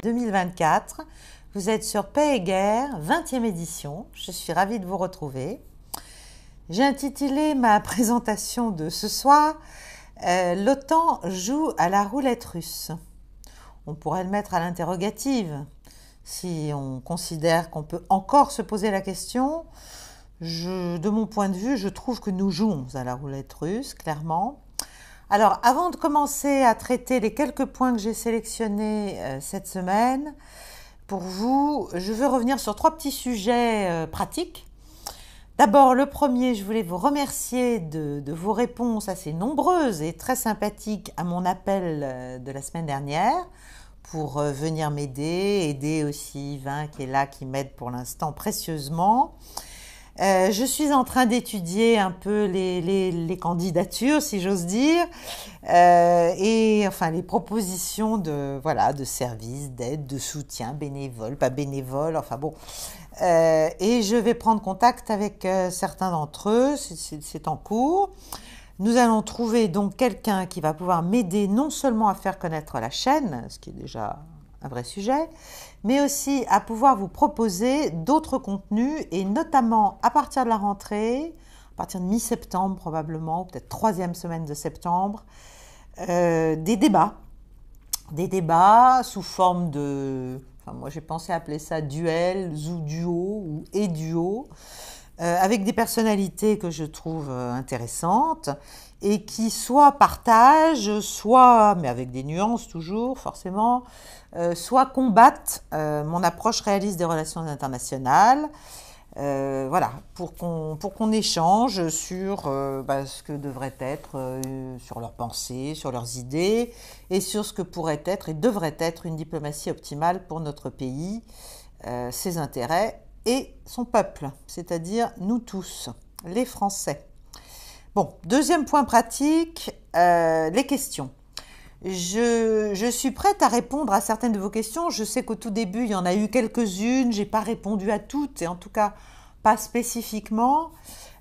2024. Vous êtes sur Paix et Guerre, 20e édition. Je suis ravie de vous retrouver. J'ai intitulé ma présentation de ce soir « L'OTAN joue à la roulette russe ». On pourrait le mettre à l'interrogative. Si on considère qu'on peut encore se poser la question, de mon point de vue, je trouve que nous jouons à la roulette russe, clairement. Alors, avant de commencer à traiter les quelques points que j'ai sélectionnés cette semaine, pour vous, je veux revenir sur 3 petits sujets pratiques. D'abord, le premier, je voulais vous remercier de vos réponses assez nombreuses et très sympathiques à mon appel de la semaine dernière pour venir m'aider, aider aussi Yvain qui est là, qui m'aide pour l'instant précieusement. Je suis en train d'étudier un peu les candidatures, si j'ose dire, et enfin les propositions de services, d'aide, de soutien, bénévoles, pas bénévoles, enfin bon. Et je vais prendre contact avec certains d'entre eux, c'est en cours. Nous allons trouver donc quelqu'un qui va pouvoir m'aider non seulement à faire connaître la chaîne, ce qui est déjà un vrai sujet, mais aussi à pouvoir vous proposer d'autres contenus, et notamment à partir de la rentrée, à partir de mi-septembre probablement, ou peut-être 3e semaine de septembre, des débats sous forme de... Enfin, moi j'ai pensé appeler ça duel, ou duo, ou et duo, avec des personnalités que je trouve intéressantes et qui soit partagent, soit, mais avec des nuances toujours forcément, soit combattent mon approche réaliste des relations internationales, voilà, pour qu'on échange sur ce que devrait être, sur leurs pensées, sur leurs idées, et sur ce que pourrait être et devrait être une diplomatie optimale pour notre pays, ses intérêts et son peuple, c'est-à-dire nous tous, les Français. Bon, deuxième point pratique, les questions. Je suis prête à répondre à certaines de vos questions. Je sais qu'au tout début, il y en a eu quelques-unes. Je n'ai pas répondu à toutes, et en tout cas pas spécifiquement.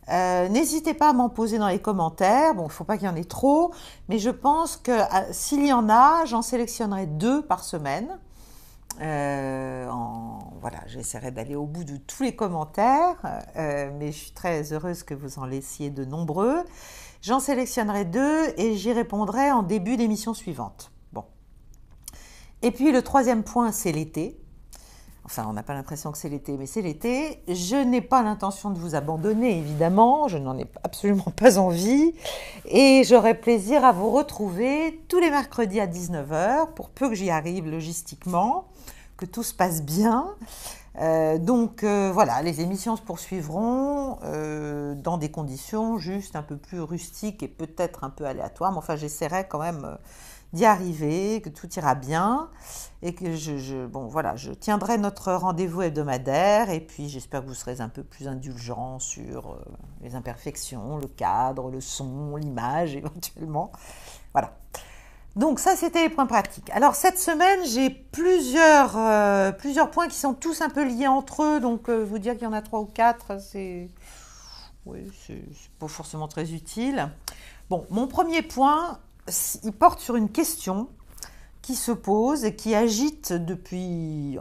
N'hésitez pas à m'en poser dans les commentaires. Bon, il ne faut pas qu'il y en ait trop, mais je pense que s'il y en a, j'en sélectionnerai 2 par semaine. Voilà, j'essaierai d'aller au bout de tous les commentaires, mais je suis très heureuse que vous en laissiez de nombreux. J'en sélectionnerai 2 et j'y répondrai en début d'émission suivante. Bon. Et puis le 3e point, c'est l'été. Enfin, on n'a pas l'impression que c'est l'été, mais c'est l'été. Je n'ai pas l'intention de vous abandonner, évidemment. Je n'en ai absolument pas envie. Et j'aurai plaisir à vous retrouver tous les mercredis à 19 h, pour peu que j'y arrive logistiquement, que tout se passe bien. Voilà, les émissions se poursuivront dans des conditions juste un peu plus rustiques et peut-être un peu aléatoires. Mais enfin, j'essaierai quand même d'y arriver, que tout ira bien et que je tiendrai notre rendez-vous hebdomadaire, et puis j'espère que vous serez un peu plus indulgents sur les imperfections, le cadre, le son, l'image éventuellement. Voilà. Donc ça, c'était les points pratiques. Alors cette semaine, j'ai plusieurs points qui sont tous un peu liés entre eux, donc vous dire qu'il y en a 3 ou 4, c'est pas forcément très utile. Bon, mon premier point, il porte sur une question qui se pose et qui agite depuis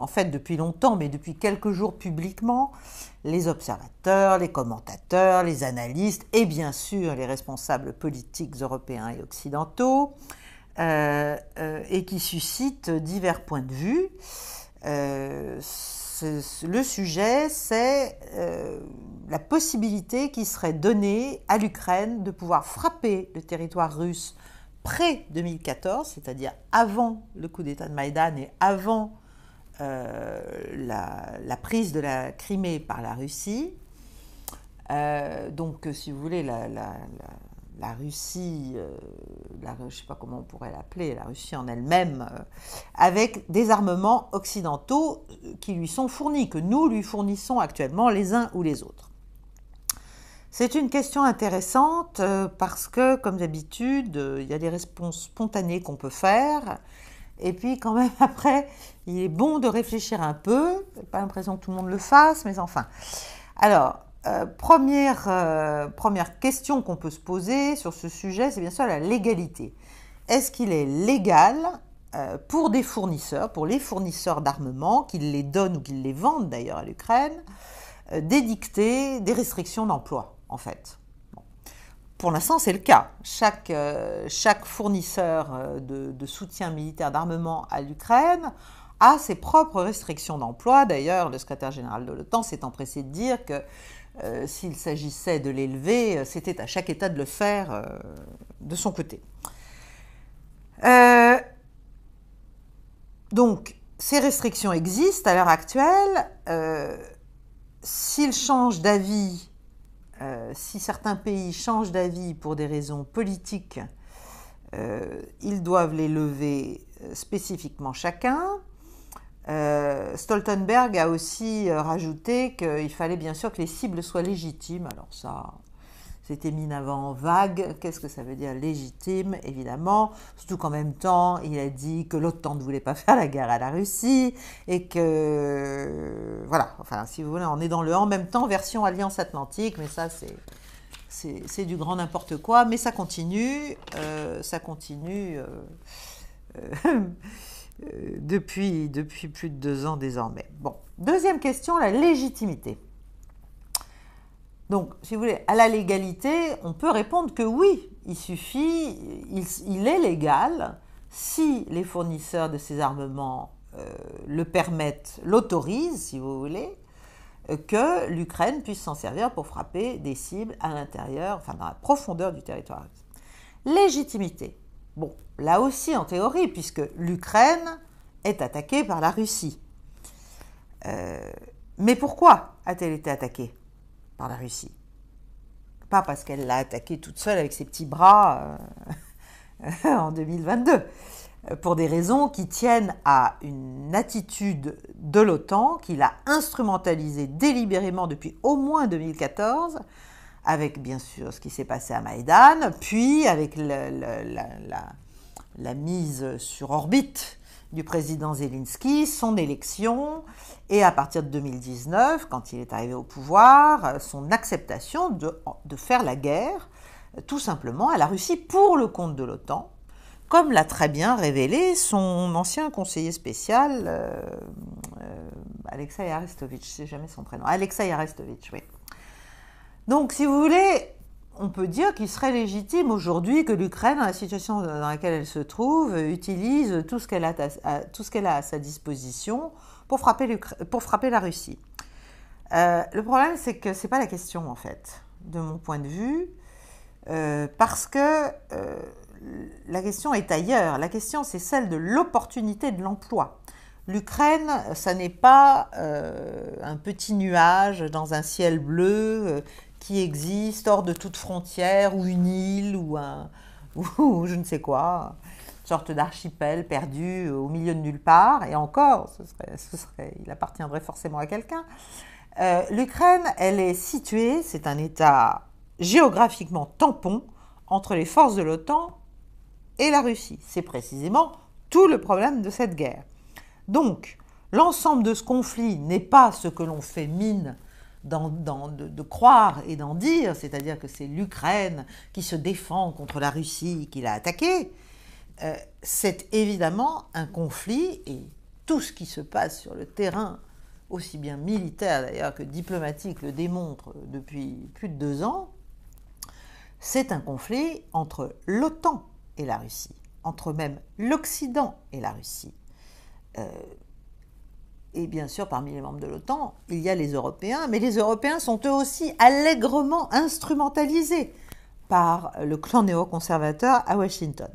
longtemps, mais depuis quelques jours publiquement, les observateurs, les commentateurs, les analystes et bien sûr les responsables politiques européens et occidentaux, et qui suscite divers points de vue. Le sujet, c'est la possibilité qui serait donnée à l'Ukraine de pouvoir frapper le territoire russe pré-2014, c'est-à-dire avant le coup d'État de Maïdan et avant la prise de la Crimée par la Russie. Donc, si vous voulez, la Russie, je ne sais pas comment on pourrait l'appeler, la Russie en elle-même, avec des armements occidentaux qui lui sont fournis, que nous lui fournissons actuellement les uns ou les autres. C'est une question intéressante parce que, comme d'habitude, il y a des réponses spontanées qu'on peut faire, et puis quand même après, il est bon de réfléchir un peu, je n'ai pas l'impression que tout le monde le fasse, mais enfin. Alors, première question qu'on peut se poser sur ce sujet, c'est bien sûr la légalité. Est-ce qu'il est légal pour des fournisseurs, pour les fournisseurs d'armement, qu'ils les donnent ou qu'ils les vendent d'ailleurs à l'Ukraine, d'édicter des restrictions d'emploi, en fait. Bon. Pour l'instant, c'est le cas. Chaque fournisseur de soutien militaire d'armement à l'Ukraine a ses propres restrictions d'emploi. D'ailleurs, le secrétaire général de l'OTAN s'est empressé de dire que s'il s'agissait de l'élever, c'était à chaque État de le faire de son côté. Donc, ces restrictions existent à l'heure actuelle. S'ils changent d'avis, si certains pays changent d'avis pour des raisons politiques, ils doivent les lever spécifiquement chacun. Stoltenberg a aussi rajouté qu'il fallait bien sûr que les cibles soient légitimes. Alors ça, c'était mis avant vague. Qu'est-ce que ça veut dire légitime? Évidemment, surtout qu'en même temps, il a dit que l'OTAN ne voulait pas faire la guerre à la Russie et que, voilà, enfin, si vous voulez, on est dans le en même temps version Alliance Atlantique, mais ça, c'est du grand n'importe quoi, mais ça continue, depuis plus de 2 ans désormais. Bon, deuxième question, la légitimité. Donc, si vous voulez, à la légalité, on peut répondre que oui, il est légal, si les fournisseurs de ces armements le permettent, l'autorisent, si vous voulez, que l'Ukraine puisse s'en servir pour frapper des cibles à l'intérieur, enfin dans la profondeur du territoire russe. Légitimité. Bon, là aussi en théorie, puisque l'Ukraine est attaquée par la Russie. Mais pourquoi a-t-elle été attaquée par la Russie? Pas parce qu'elle l'a attaquée toute seule avec ses petits bras en 2022, pour des raisons qui tiennent à une attitude de l'OTAN qu'il a instrumentalisée délibérément depuis au moins 2014, avec bien sûr ce qui s'est passé à Maïdan, puis avec la mise sur orbite du président Zelensky, son élection, et à partir de 2019, quand il est arrivé au pouvoir, son acceptation de faire la guerre, tout simplement, à la Russie pour le compte de l'OTAN, comme l'a très bien révélé son ancien conseiller spécial, Alexei Arestovitch, c'est jamais son prénom, Alexei Arestovitch, oui. Donc, si vous voulez, on peut dire qu'il serait légitime aujourd'hui que l'Ukraine, dans la situation dans laquelle elle se trouve, utilise tout ce qu'elle a à sa disposition pour frapper la Russie. Le problème, c'est que ce n'est pas la question, en fait, de mon point de vue, parce que la question est ailleurs. La question, c'est celle de l'opportunité de l'emploi. L'Ukraine, ça n'est pas un petit nuage dans un ciel bleu qui existe hors de toute frontière, ou une île, ou je ne sais quoi, une sorte d'archipel perdu au milieu de nulle part, et encore, il appartiendrait forcément à quelqu'un. L'Ukraine, elle est située, c'est un État géographiquement tampon entre les forces de l'OTAN et la Russie. C'est précisément tout le problème de cette guerre. Donc, l'ensemble de ce conflit n'est pas ce que l'on fait mine de croire et d'en dire, c'est-à-dire que c'est l'Ukraine qui se défend contre la Russie qui l'a attaquée. C'est évidemment un conflit, et tout ce qui se passe sur le terrain, aussi bien militaire d'ailleurs que diplomatique, le démontre depuis plus de 2 ans. C'est un conflit entre l'OTAN et la Russie, entre même l'Occident et la Russie. Et bien sûr, parmi les membres de l'OTAN, il y a les Européens, mais les Européens sont eux aussi allègrement instrumentalisés par le clan néoconservateur à Washington.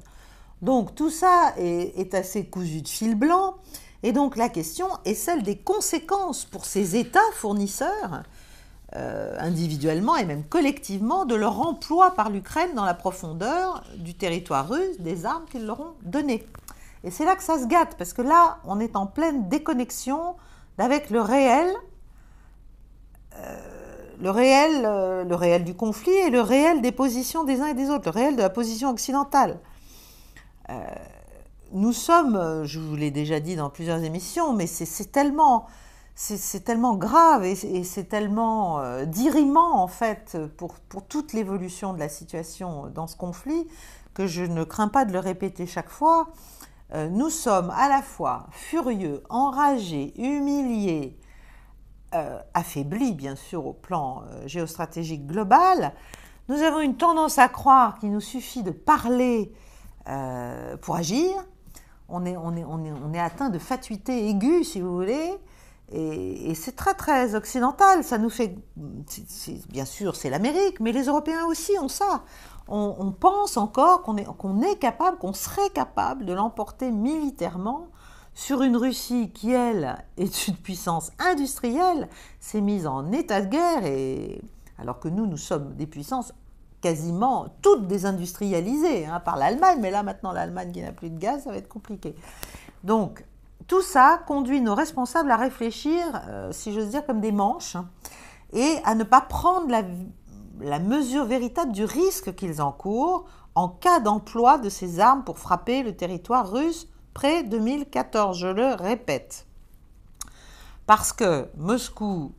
Donc tout ça est assez cousu de fil blanc, et donc la question est celle des conséquences pour ces États fournisseurs, individuellement et même collectivement, de leur emploi par l'Ukraine dans la profondeur du territoire russe des armes qu'ils leur ont données. Et c'est là que ça se gâte, parce que là, on est en pleine déconnexion avec le réel du conflit et le réel des positions des uns et des autres, le réel de la position occidentale. Nous sommes, je vous l'ai déjà dit dans plusieurs émissions, mais c'est tellement grave et c'est tellement dirimant, en fait, pour toute l'évolution de la situation dans ce conflit, que je ne crains pas de le répéter chaque fois. nous sommes à la fois furieux, enragés, humiliés, affaiblis bien sûr au plan géostratégique global. Nous avons une tendance à croire qu'il nous suffit de parler pour agir. On est atteint de fatuité aiguë, si vous voulez, et c'est très très occidental. Ça nous fait, bien sûr, c'est l'Amérique, mais les Européens aussi ont ça. On pense encore qu'on est capable, qu'on serait capable de l'emporter militairement sur une Russie qui, elle, est une puissance industrielle, s'est mise en état de guerre, et alors que nous sommes des puissances quasiment toutes désindustrialisées par l'Allemagne, mais là maintenant l'Allemagne qui n'a plus de gaz, ça va être compliqué. Donc tout ça conduit nos responsables à réfléchir, si j'ose dire, comme des manches, et à ne pas prendre la mesure véritable du risque qu'ils encourent en cas d'emploi de ces armes pour frapper le territoire russe près 2014, je le répète. Parce que Moscou,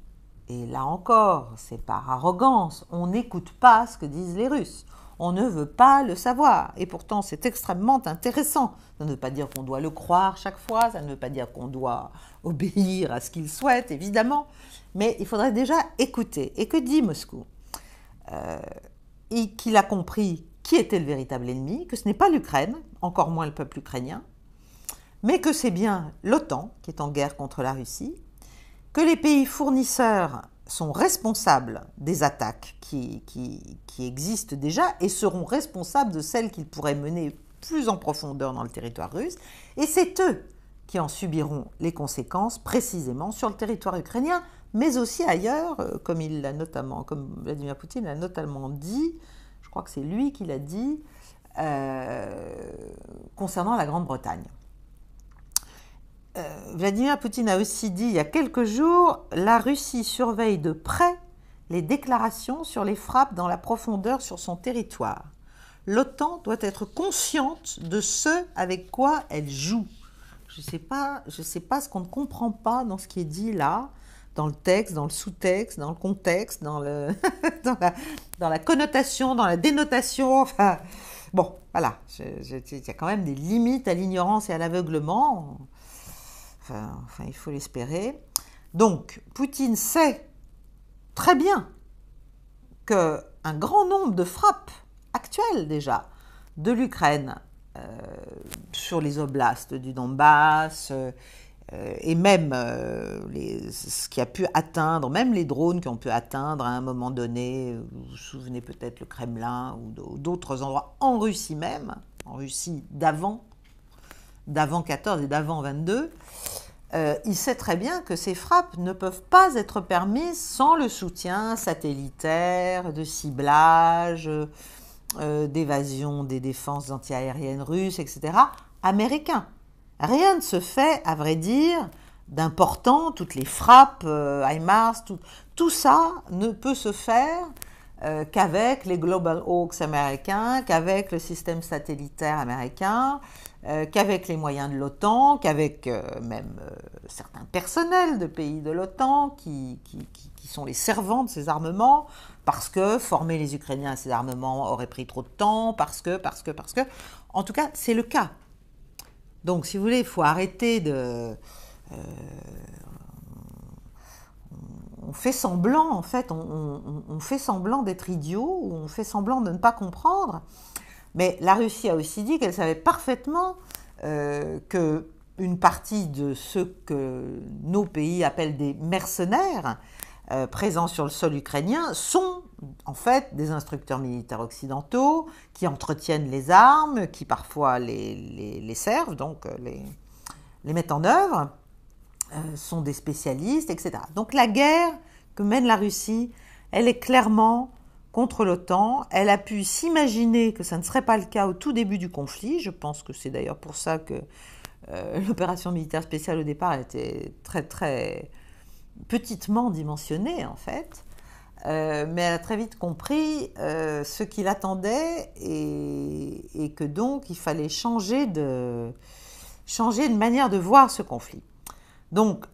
et là encore, c'est par arrogance, on n'écoute pas ce que disent les Russes. On ne veut pas le savoir. Et pourtant, c'est extrêmement intéressant. Ça ne veut pas dire qu'on doit le croire chaque fois, ça ne veut pas dire qu'on doit obéir à ce qu'ils souhaitent, évidemment. Mais il faudrait déjà écouter. Et que dit Moscou ? Qu'il a compris qui était le véritable ennemi, que ce n'est pas l'Ukraine, encore moins le peuple ukrainien, mais que c'est bien l'OTAN qui est en guerre contre la Russie, que les pays fournisseurs sont responsables des attaques qui existent déjà et seront responsables de celles qu'ils pourraient mener plus en profondeur dans le territoire russe, et c'est eux qui en subiront les conséquences précisément sur le territoire ukrainien, mais aussi ailleurs, comme Vladimir Poutine l'a notamment dit, je crois que c'est lui qui l'a dit, concernant la Grande-Bretagne. Vladimir Poutine a aussi dit il y a quelques jours, la Russie surveille de près les déclarations sur les frappes dans la profondeur sur son territoire. L'OTAN doit être consciente de ce avec quoi elle joue. Je ne sais pas ce qu'on ne comprend pas dans ce qui est dit là, dans le texte, dans le sous-texte, dans le contexte, dans la connotation, dans la dénotation, enfin, bon, voilà, il y a quand même des limites à l'ignorance et à l'aveuglement. Enfin, il faut l'espérer. Donc, Poutine sait très bien qu'un grand nombre de frappes actuelles déjà de l'Ukraine sur les oblasts du Donbass et même ce qui a pu atteindre, même les drones qui ont pu atteindre à un moment donné, vous vous souvenez peut-être le Kremlin ou d'autres endroits en Russie même, en Russie d'avant 14 et d'avant 22, il sait très bien que ces frappes ne peuvent pas être permises sans le soutien satellitaire, de ciblage, d'évasion des défenses antiaériennes russes, etc., américains. Rien ne se fait, à vrai dire, d'important, toutes les frappes, HIMARS, tout ça ne peut se faire qu'avec les Global Hawks américains, qu'avec le système satellitaire américain, qu'avec les moyens de l'OTAN, qu'avec même certains personnels de pays de l'OTAN qui sont les servants de ces armements, parce que former les Ukrainiens à ces armements aurait pris trop de temps, parce que. En tout cas, c'est le cas. Donc, si vous voulez, il faut arrêter de... on fait semblant, en fait, on fait semblant d'être idiot, ou on fait semblant de ne pas comprendre. Mais la Russie a aussi dit qu'elle savait parfaitement qu'une partie de ceux que nos pays appellent des mercenaires présents sur le sol ukrainien sont en fait des instructeurs militaires occidentaux qui entretiennent les armes, qui parfois les servent, donc les mettent en œuvre, sont des spécialistes, etc. Donc la guerre que mène la Russie, elle est clairement contre l'OTAN. Elle a pu s'imaginer que ça ne serait pas le cas au tout début du conflit. Je pense que c'est d'ailleurs pour ça que l'opération militaire spéciale au départ était très très petitement dimensionnée en fait. Mais elle a très vite compris ce qu'il attendait et que donc il fallait changer de manière de voir ce conflit. Donc,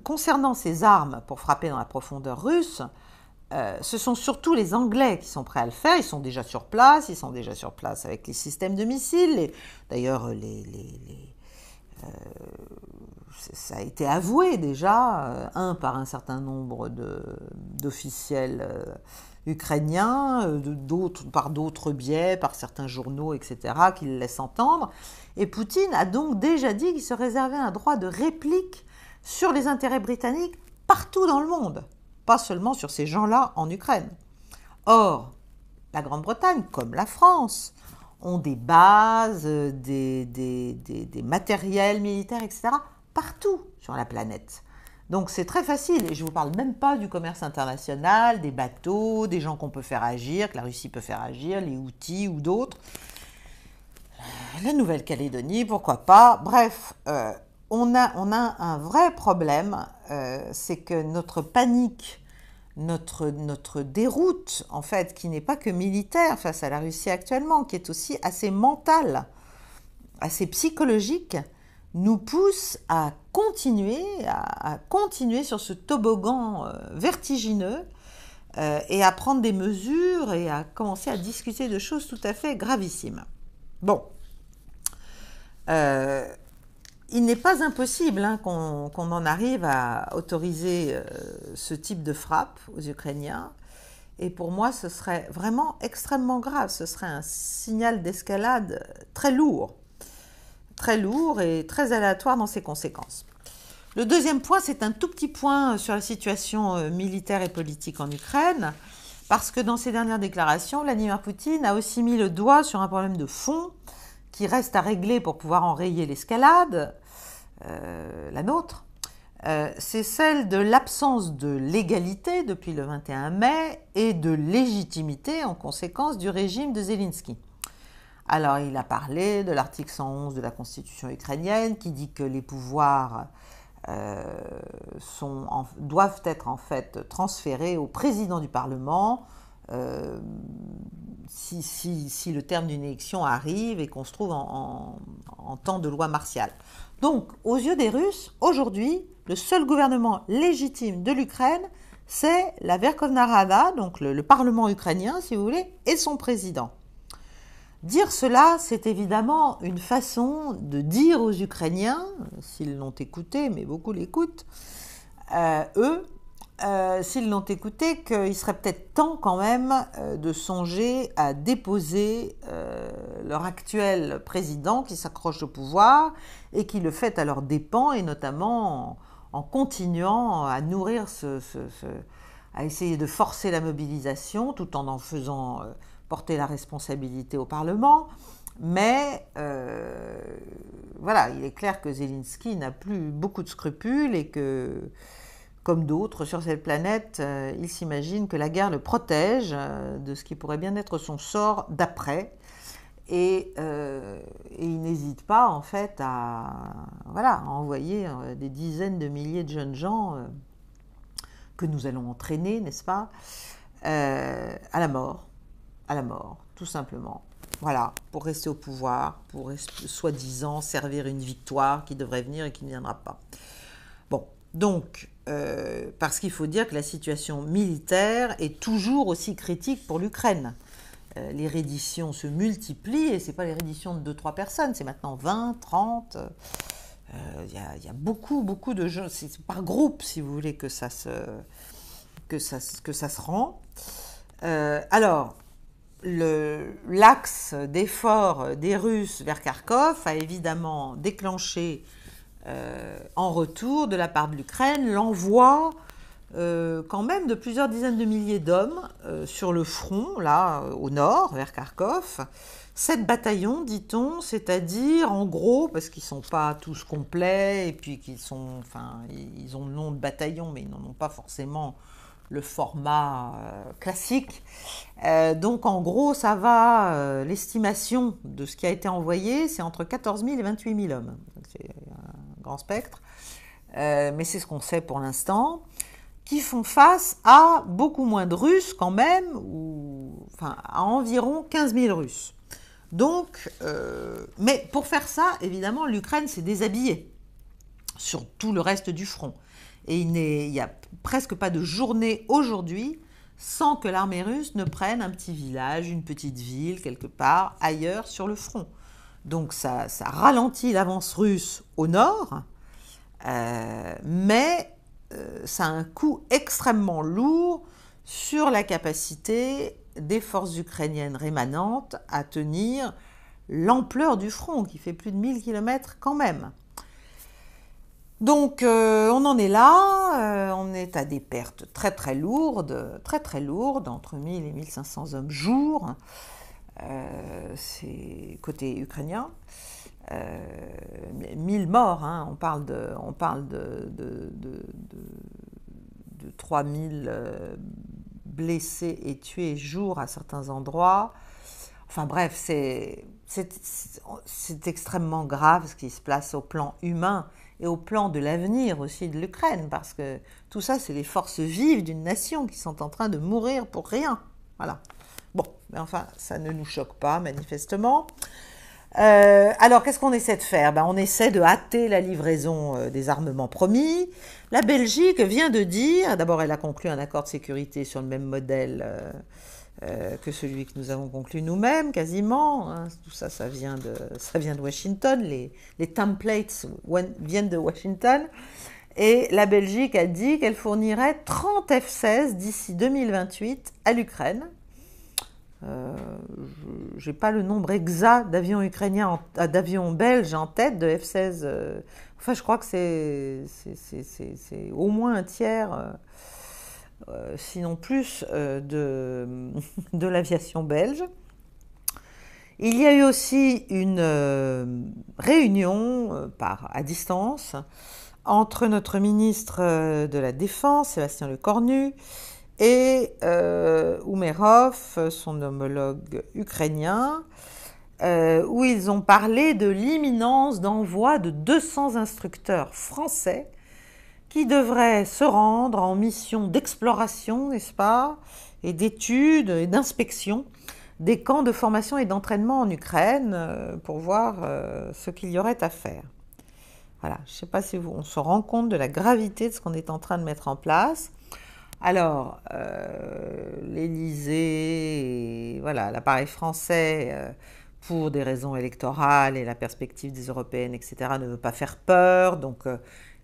concernant ces armes pour frapper dans la profondeur russe, ce sont surtout les Anglais qui sont prêts à le faire. Ils sont déjà sur place, avec les systèmes de missiles. D'ailleurs, ça a été avoué déjà, par un certain nombre d'officiels ukrainiens, par d'autres biais, par certains journaux, etc., qui le laissent entendre. Et Poutine a donc déjà dit qu'il se réservait un droit de réplique sur les intérêts britanniques partout dans le monde, pas seulement sur ces gens-là en Ukraine. Or, la Grande-Bretagne, comme la France, ont des bases, des matériels militaires, etc., partout sur la planète. Donc c'est très facile, et je ne vous parle même pas du commerce international, des bateaux, des gens qu'on peut faire agir, que la Russie peut faire agir, les Houthis ou d'autres. La Nouvelle-Calédonie, pourquoi pas. Bref, on a un vrai problème, c'est que notre panique, notre déroute, en fait, qui n'est pas que militaire face à la Russie actuellement, qui est aussi assez mentale, assez psychologique, nous pousse à continuer sur ce toboggan vertigineux et à prendre des mesures et à commencer à discuter de choses tout à fait gravissimes. Bon, il n'est pas impossible qu'on en arrive à autoriser ce type de frappe aux Ukrainiens. Et pour moi, ce serait vraiment extrêmement grave. Ce serait un signal d'escalade très lourd et très aléatoire dans ses conséquences. Le deuxième point, c'est un tout petit point sur la situation militaire et politique en Ukraine, parce que dans ses dernières déclarations, Vladimir Poutine a aussi mis le doigt sur un problème de fond qui reste à régler pour pouvoir enrayer l'escalade, la nôtre. C'est celle de l'absence de légalité depuis le 21 mai et de légitimité en conséquence du régime de Zelensky. Alors, il a parlé de l'article 111 de la Constitution ukrainienne qui dit que les pouvoirs doivent être en fait transférés au président du Parlement si le terme d'une élection arrive et qu'on se trouve en temps de loi martiale. Donc, aux yeux des Russes, aujourd'hui, le seul gouvernement légitime de l'Ukraine, c'est la Verkhovna Rada, donc le Parlement ukrainien, si vous voulez, et son président. Dire cela, c'est évidemment une façon de dire aux Ukrainiens, s'ils l'ont écouté, mais beaucoup l'écoutent, s'ils l'ont écouté, qu'il serait peut-être temps quand même de songer à déposer leur actuel président qui s'accroche au pouvoir et qui le fait à leurs dépens, et notamment en continuant à nourrir à essayer de forcer la mobilisation tout en faisant porter la responsabilité au Parlement. Mais voilà, il est clair que Zelensky n'a plus beaucoup de scrupules et que, comme d'autres sur cette planète, il s'imagine que la guerre le protège de ce qui pourrait bien être son sort d'après. Et il n'hésite pas en fait à envoyer des dizaines de milliers de jeunes gens que nous allons entraîner, n'est-ce pas, à la mort, tout simplement. Voilà, pour rester au pouvoir, pour soi-disant servir une victoire qui devrait venir et qui ne viendra pas. Bon, donc, parce qu'il faut dire que la situation militaire est toujours aussi critique pour l'Ukraine. Les redditions se multiplient, et ce n'est pas les redditions de 2-3 personnes, c'est maintenant 20, 30. Il y a beaucoup de gens, c'est par groupe, si vous voulez, que ça se rend. Alors, l'axe d'effort des Russes vers Kharkov a évidemment déclenché en retour de la part de l'Ukraine l'envoi quand même de plusieurs dizaines de milliers d'hommes sur le front, là, au nord, vers Kharkov. 7 bataillons, dit-on, c'est-à-dire, en gros, parce qu'ils ne sont pas tous complets, et puis ils ont le nom de bataillon, mais ils n'en ont pas forcément le format classique. Donc, en gros, ça va, l'estimation de ce qui a été envoyé, c'est entre 14 000 et 28 000 hommes. C'est un grand spectre, mais c'est ce qu'on sait pour l'instant, qui font face à beaucoup moins de Russes quand même, à environ 15 000 Russes. Donc, mais pour faire ça, évidemment, l'Ukraine s'est déshabillée sur tout le reste du front. Et il n'y a presque pas de journée aujourd'hui sans que l'armée russe ne prenne un petit village, une petite ville, quelque part ailleurs sur le front. Donc ça ralentit l'avance russe au nord, mais ça a un coût extrêmement lourd sur la capacité des forces ukrainiennes rémanentes à tenir l'ampleur du front, qui fait plus de 1000 km quand même. Donc on en est là, on est à des pertes très lourdes, entre 1000 et 1500 hommes jour, c'est côté ukrainien. 1000 morts, hein, on parle de 3000 blessés et tués jour à certains endroits. Enfin bref, c'est extrêmement grave ce qui se passe au plan humain et au plan de l'avenir aussi de l'Ukraine, parce que tout ça, c'est les forces vives d'une nation qui sont en train de mourir pour rien. Voilà. Bon, mais enfin, ça ne nous choque pas, manifestement. Alors, qu'est-ce qu'on essaie de faire? On essaie de hâter la livraison des armements promis. La Belgique vient de dire, d'abord elle a conclu un accord de sécurité sur le même modèle que celui que nous avons conclu nous-mêmes, quasiment. Hein. Tout ça, ça vient de Washington. Les templates viennent de Washington. Et la Belgique a dit qu'elle fournirait 30 F-16 d'ici 2028 à l'Ukraine. Je n'ai pas le nombre exact d'avions ukrainiens, d'avions belges en tête, de F-16. Enfin, je crois que c'est au moins un tiers, sinon plus, de l'aviation belge. Il y a eu aussi une réunion à distance entre notre ministre de la Défense, Sébastien Lecornu, et Umerov, son homologue ukrainien, où ils ont parlé de l'imminence d'envoi de 200 instructeurs français qui devraient se rendre en mission d'exploration, n'est-ce pas, et d'études et d'inspection des camps de formation et d'entraînement en Ukraine pour voir ce qu'il y aurait à faire. Voilà, je ne sais pas si on se rend compte de la gravité de ce qu'on est en train de mettre en place. Alors, l'Élysée, voilà, l'appareil français, pour des raisons électorales et la perspective des européennes, etc., ne veut pas faire peur. Donc,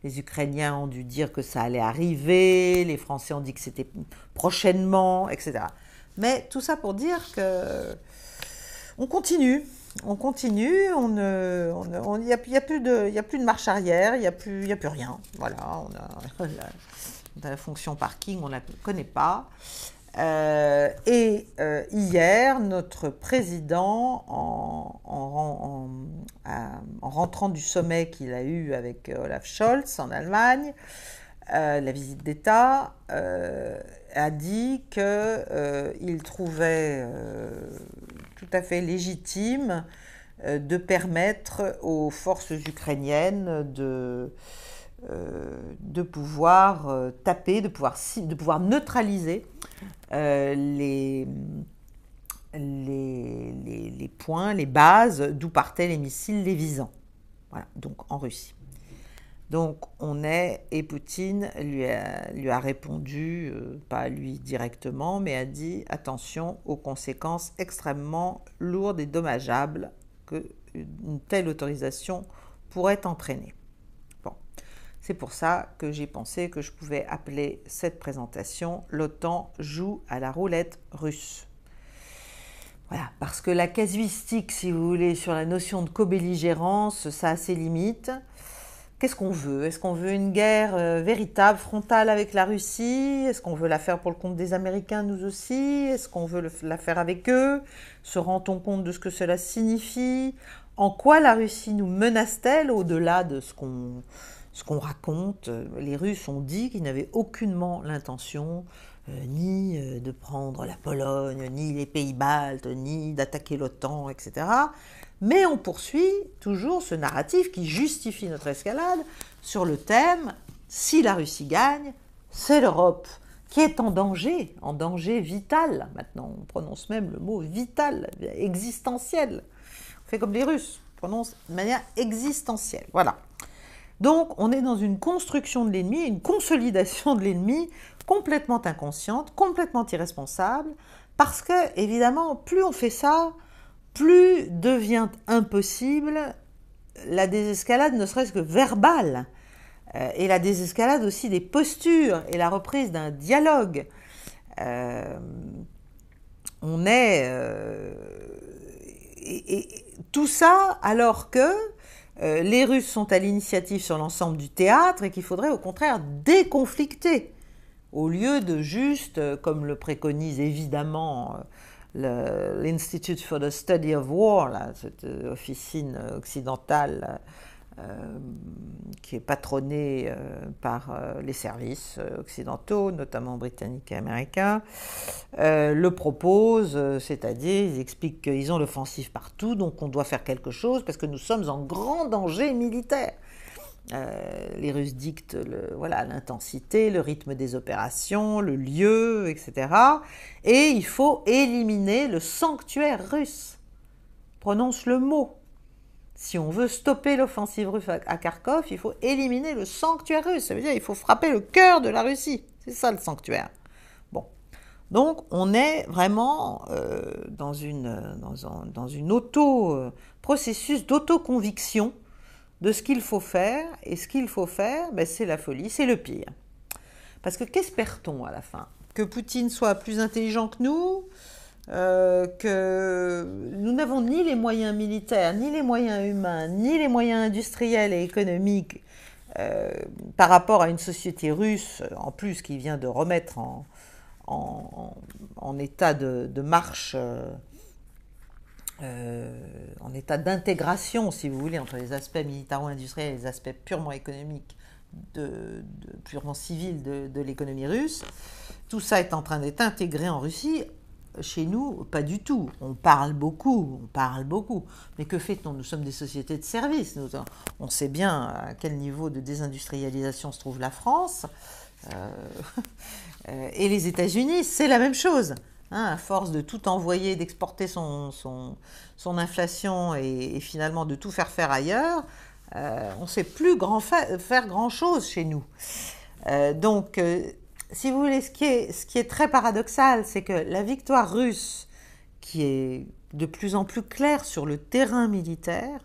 les Ukrainiens ont dû dire que ça allait arriver, les Français ont dit que c'était prochainement, etc. Mais tout ça pour dire que on continue, il n'y a plus de marche arrière, il n'y a plus rien. Voilà, on a la fonction parking, on ne la connaît pas. Hier, notre président, en rentrant du sommet qu'il a eu avec Olaf Scholz en Allemagne, la visite d'État, a dit qu'il trouvait tout à fait légitime de permettre aux forces ukrainiennes de pouvoir taper, de pouvoir neutraliser les points, les bases d'où partaient les missiles les visant. Voilà, donc en Russie. Donc et Poutine lui a répondu, pas lui directement, mais a dit attention aux conséquences extrêmement lourdes et dommageables qu'une telle autorisation pourrait entraîner. Bon, c'est pour ça que j'ai pensé que je pouvais appeler cette présentation « L'OTAN joue à la roulette russe ». Voilà, parce que la casuistique, si vous voulez, sur la notion de co-belligérance, ça a ses limites. Qu'est-ce qu'on veut? Est-ce qu'on veut une guerre véritable, frontale avec la Russie? Est-ce qu'on veut la faire pour le compte des Américains, nous aussi? Est-ce qu'on veut la faire avec eux? Se rend-on compte de ce que cela signifie? En quoi la Russie nous menace-t-elle au-delà de ce qu'on raconte? Les Russes ont dit qu'ils n'avaient aucunement l'intention ni de prendre la Pologne, ni les pays baltes, ni d'attaquer l'OTAN, etc. Mais on poursuit toujours ce narratif qui justifie notre escalade sur le thème « si la Russie gagne, c'est l'Europe qui est en danger vital ». Maintenant, on prononce même le mot « vital », existentiel. On fait comme les Russes, on prononce de manière existentielle. Voilà. Donc, on est dans une construction de l'ennemi, une consolidation de l'ennemi complètement inconsciente, complètement irresponsable, parce que, évidemment, plus on fait ça, plus devient impossible la désescalade, ne serait-ce que verbale, et la désescalade aussi des postures, et la reprise d'un dialogue. On est... et tout ça alors que les Russes sont à l'initiative sur l'ensemble du théâtre et qu'il faudrait au contraire déconflicter, au lieu de juste, comme le préconise évidemment l'Institute for the Study of War, là, cette officine occidentale qui est patronnée par les services occidentaux, notamment britanniques et américains, le proposent, c'est-à-dire ils expliquent qu'ils ont l'offensive partout, donc on doit faire quelque chose parce que nous sommes en grand danger militaire. Les Russes dictent l'intensité, le rythme des opérations, le lieu, etc. Et il faut éliminer le sanctuaire russe. Prononce le mot. Si on veut stopper l'offensive russe à Kharkov, il faut éliminer le sanctuaire russe. Ça veut dire qu'il faut frapper le cœur de la Russie. C'est ça le sanctuaire. Bon. Donc on est vraiment dans une processus d'autoconviction de ce qu'il faut faire. Et ce qu'il faut faire, c'est la folie, c'est le pire. Parce que qu'espère-t-on à la fin? Que Poutine soit plus intelligent que nous, que nous n'avons ni les moyens militaires, ni les moyens humains, ni les moyens industriels et économiques par rapport à une société russe, en plus, qui vient de remettre en état de marche, en état d'intégration, si vous voulez, entre les aspects militaro-industriels et les aspects purement économiques, purement civils de l'économie russe. Tout ça est en train d'être intégré en Russie. Chez nous, pas du tout. On parle beaucoup. Mais que fait-on? Nous sommes des sociétés de services. On sait bien à quel niveau de désindustrialisation se trouve la France. Et les États-Unis, c'est la même chose. À force de tout envoyer, d'exporter son inflation et finalement de tout faire ailleurs, on ne sait plus faire grand-chose chez nous. Donc, si vous voulez, ce qui est très paradoxal, c'est que la victoire russe, qui est de plus en plus claire sur le terrain militaire,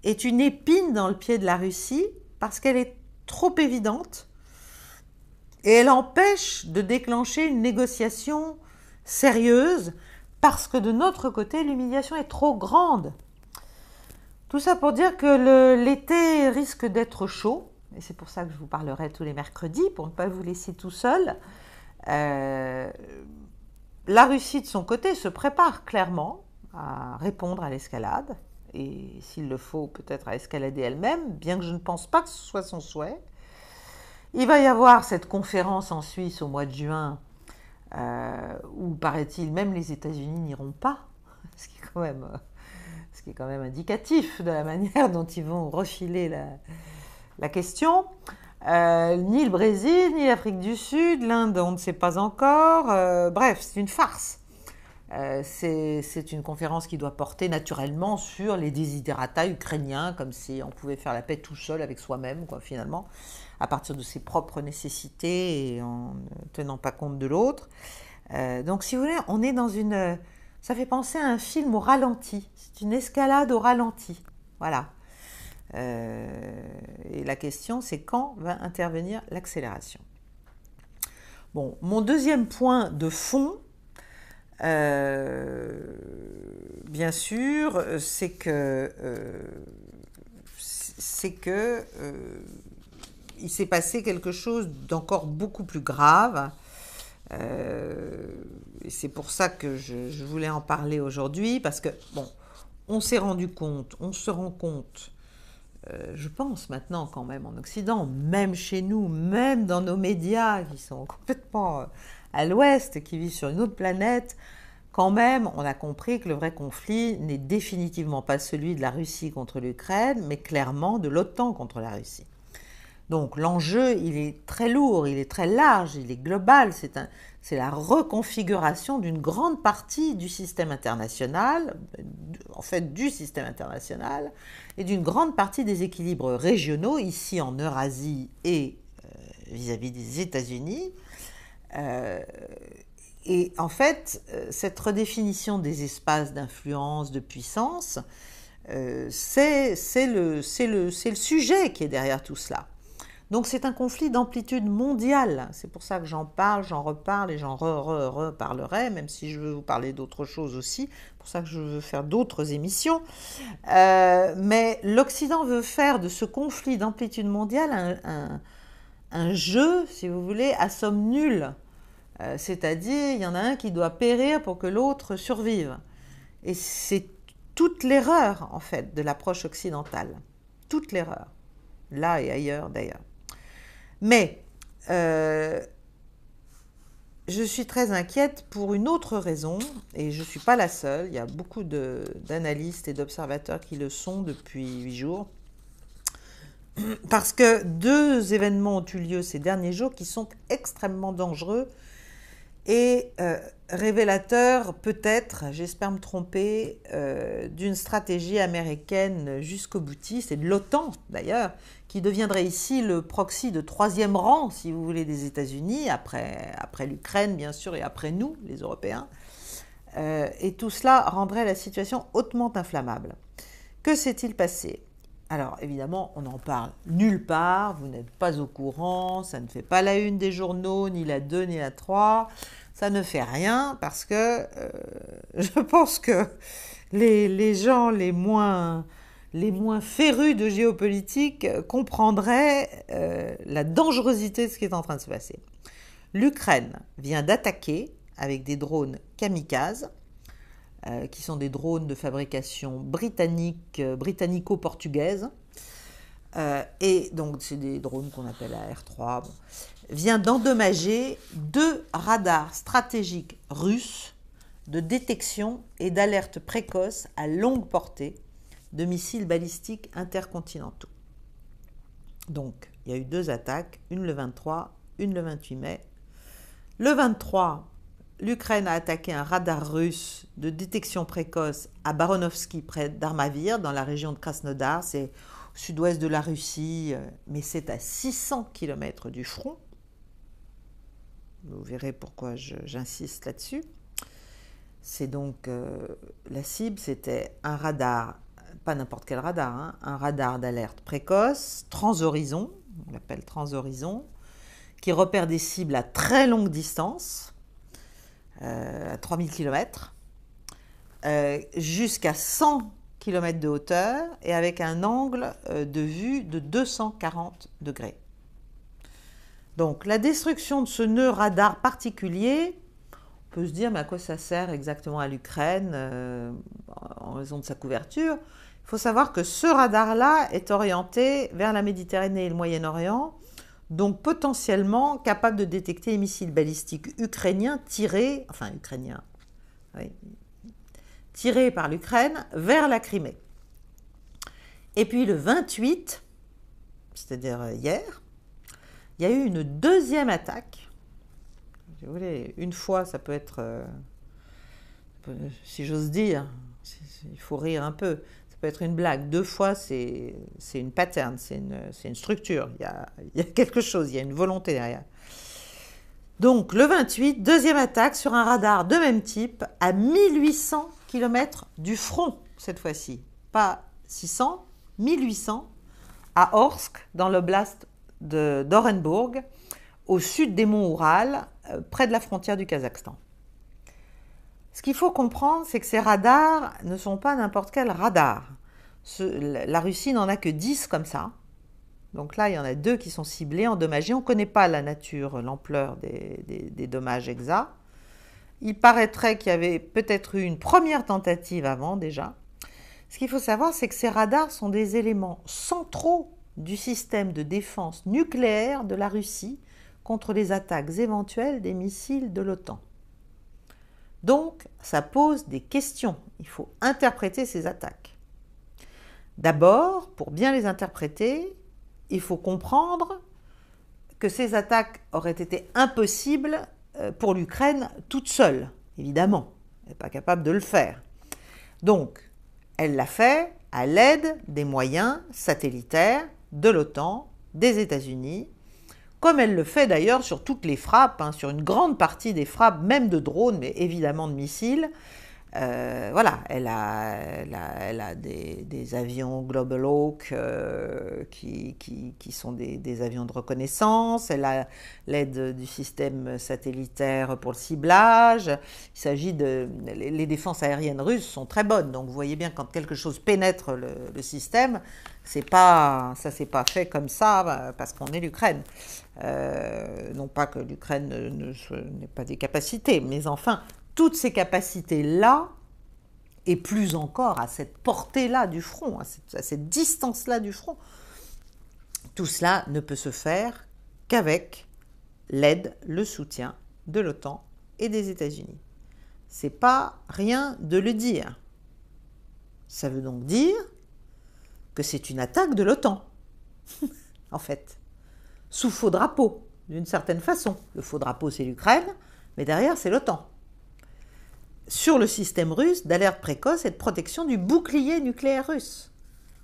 est une épine dans le pied de la Russie parce qu'elle est trop évidente et elle empêche de déclencher une négociation sérieuse parce que de notre côté, l'humiliation est trop grande. Tout ça pour dire que l'été risque d'être chaud. Et c'est pour ça que je vous parlerai tous les mercredis, pour ne pas vous laisser tout seul. La Russie, de son côté, se prépare clairement à répondre à l'escalade, et s'il le faut, peut-être à escalader elle-même, bien que je ne pense pas que ce soit son souhait. Il va y avoir cette conférence en Suisse au mois de juin, où, paraît-il, même les États-Unis n'iront pas, ce qui est quand même indicatif de la manière dont ils vont refiler la question. Ni le Brésil, ni l'Afrique du Sud, l'Inde, on ne sait pas encore. Bref, c'est une farce. C'est une conférence qui doit porter naturellement sur les desiderata ukrainiens, comme si on pouvait faire la paix tout seul avec soi-même, finalement, à partir de ses propres nécessités et en ne tenant pas compte de l'autre. Donc, si vous voulez, on est dans une... Ça fait penser à un film au ralenti. C'est une escalade au ralenti. Voilà. Et la question, c'est quand va intervenir l'accélération. Bon, mon deuxième point de fond, bien sûr, c'est que il s'est passé quelque chose d'encore beaucoup plus grave. Et c'est pour ça que je voulais en parler aujourd'hui, parce que, bon, on se rend compte, je pense maintenant quand même en Occident, même chez nous, même dans nos médias qui sont complètement à l'ouest, qui vivent sur une autre planète, quand même on a compris que le vrai conflit n'est définitivement pas celui de la Russie contre l'Ukraine, mais clairement de l'OTAN contre la Russie. Donc l'enjeu, il est très lourd, il est très large, il est global, c'est la reconfiguration d'une grande partie du système international, en fait du système international, et d'une grande partie des équilibres régionaux, ici en Eurasie et vis-à-vis des États-Unis, Et en fait, cette redéfinition des espaces d'influence, de puissance, c'est le sujet qui est derrière tout cela. Donc c'est un conflit d'amplitude mondiale. C'est pour ça que j'en parle, j'en reparle et j'en reparlerai, même si je veux vous parler d'autres choses aussi. C'est pour ça que je veux faire d'autres émissions. Mais l'Occident veut faire de ce conflit d'amplitude mondiale un jeu, si vous voulez, à somme nulle. C'est-à-dire, il y en a un qui doit périr pour que l'autre survive. Et c'est toute l'erreur, en fait, de l'approche occidentale. Toute l'erreur. Là et ailleurs, d'ailleurs. Mais, je suis très inquiète pour une autre raison, et je ne suis pas la seule. Il y a beaucoup d'analystes et d'observateurs qui le sont depuis 8 jours. Parce que 2 événements ont eu lieu ces derniers jours qui sont extrêmement dangereux et révélateur peut-être, j'espère me tromper, d'une stratégie américaine jusqu'au boutiste, et de l'OTAN d'ailleurs, qui deviendrait ici le proxy de 3e rang, si vous voulez, des États-Unis, après l'Ukraine bien sûr, et après nous, les Européens. Et tout cela rendrait la situation hautement inflammable. Que s'est-il passé ? Alors évidemment, on n'en parle nulle part, vous n'êtes pas au courant, ça ne fait pas la une des journaux, ni la 2, ni la 3, ça ne fait rien parce que je pense que les gens les moins férus de géopolitique comprendraient la dangerosité de ce qui est en train de se passer. L'Ukraine vient d'attaquer avec des drones kamikazes, qui sont des drones de fabrication britannico-portugaise, et donc c'est des drones qu'on appelle AR-3, vient d'endommager 2 radars stratégiques russes de détection et d'alerte précoce à longue portée de missiles balistiques intercontinentaux. Donc il y a eu 2 attaques, une le 23, une le 28 mai. Le 23, l'Ukraine a attaqué un radar russe de détection précoce à Baronovski, près d'Armavir, dans la région de Krasnodar. C'est au sud-ouest de la Russie, mais c'est à 600 km du front. Vous verrez pourquoi j'insiste là-dessus. C'est donc la cible, c'était un radar, pas n'importe quel radar, hein, un radar d'alerte précoce, transhorizon, on l'appelle transhorizon, qui repère des cibles à très longue distance, à 3000 km, jusqu'à 100 km de hauteur et avec un angle de vue de 240 degrés. Donc la destruction de ce nœud radar particulier, on peut se dire mais à quoi ça sert exactement à l'Ukraine en raison de sa couverture. Il faut savoir que ce radar-là est orienté vers la Méditerranée et le Moyen-Orient, donc potentiellement capable de détecter les missiles balistiques ukrainiens tirés par l'Ukraine vers la Crimée. Et puis le 28, c'est-à-dire hier, il y a eu une 2e attaque. Si vous voulez, une fois, ça peut être, si j'ose dire, il faut rire un peu, ça peut être une blague. 2 fois, c'est une pattern, c'est une structure. Il y a quelque chose, il y a une volonté derrière. Donc, le 28, 2e attaque sur un radar de même type à 1800 km du front, cette fois-ci. Pas 600, 1800, à Orsk, dans l'oblast d'Orenbourg, au sud des monts Oural, près de la frontière du Kazakhstan. Ce qu'il faut comprendre, c'est que ces radars ne sont pas n'importe quel radar. La Russie n'en a que 10 comme ça. Donc là, il y en a 2 qui sont ciblés, endommagés. On ne connaît pas la nature, l'ampleur des dommages exacts. Il paraîtrait qu'il y avait peut-être eu une première tentative avant déjà. Ce qu'il faut savoir, c'est que ces radars sont des éléments centraux du système de défense nucléaire de la Russie contre les attaques éventuelles des missiles de l'OTAN. Donc, ça pose des questions. Il faut interpréter ces attaques. D'abord, pour bien les interpréter, il faut comprendre que ces attaques auraient été impossibles pour l'Ukraine toute seule, évidemment. Elle n'est pas capable de le faire. Donc, elle l'a fait à l'aide des moyens satellitaires de l'OTAN, des États-Unis, comme elle le fait d'ailleurs sur toutes les frappes, hein, sur une grande partie des frappes, même de drones, mais évidemment de missiles. Voilà, elle a des avions Global Hawk qui sont des avions de reconnaissance. Elle a l'aide du système satellitaire pour le ciblage. Il s'agit de... Les défenses aériennes russes sont très bonnes. Donc vous voyez bien, quand quelque chose pénètre le système, ça ne s'est pas fait comme ça parce qu'on est l'Ukraine. Non pas que l'Ukraine n'ait pas des capacités, mais enfin... Toutes ces capacités-là, et plus encore à cette portée-là du front, à cette distance-là du front, tout cela ne peut se faire qu'avec l'aide, le soutien de l'OTAN et des États-Unis. C'est pas rien de le dire. Ça veut donc dire que c'est une attaque de l'OTAN, en fait, sous faux drapeau, d'une certaine façon. Le faux drapeau, c'est l'Ukraine, mais derrière, c'est l'OTAN. Sur le système russe d'alerte précoce et de protection du bouclier nucléaire russe.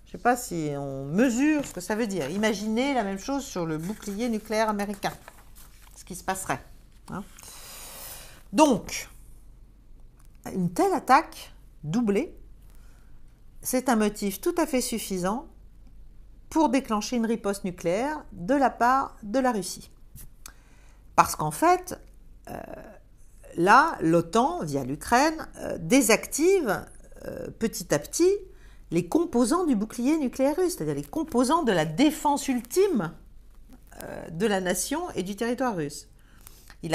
Je ne sais pas si on mesure ce que ça veut dire. Imaginez la même chose sur le bouclier nucléaire américain. Ce qui se passerait. Hein. Donc, une telle attaque doublée, c'est un motif tout à fait suffisant pour déclencher une riposte nucléaire de la part de la Russie. Parce qu'en fait... là, l'OTAN, via l'Ukraine, désactive petit à petit les composants du bouclier nucléaire russe, c'est-à-dire les composants de la défense ultime de la nation et du territoire russe. Ils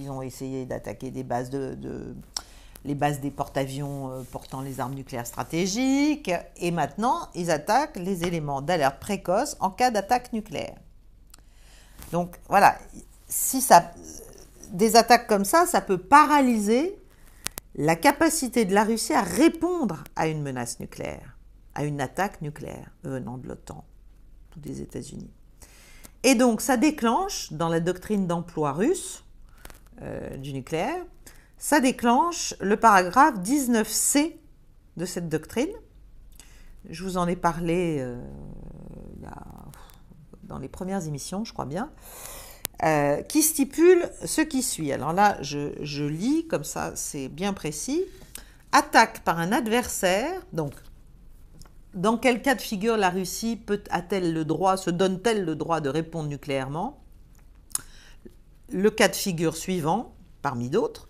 ont essayé d'attaquer des bases les bases des porte-avions portant les armes nucléaires stratégiques, et maintenant, ils attaquent les éléments d'alerte précoce en cas d'attaque nucléaire. Donc, voilà, des attaques comme ça peut paralyser la capacité de la Russie à répondre à une menace nucléaire, à une attaque nucléaire venant de l'OTAN ou des États-Unis. Et donc, ça déclenche, dans la doctrine d'emploi russe du nucléaire, ça déclenche le paragraphe 19C de cette doctrine. Je vous en ai parlé dans les premières émissions, je crois bien. Qui stipule ce qui suit. Alors là, je lis, comme ça c'est bien précis. Attaque par un adversaire, donc dans quel cas de figure la Russie se donne-t-elle le droit de répondre nucléairement? Le cas de figure suivant, parmi d'autres,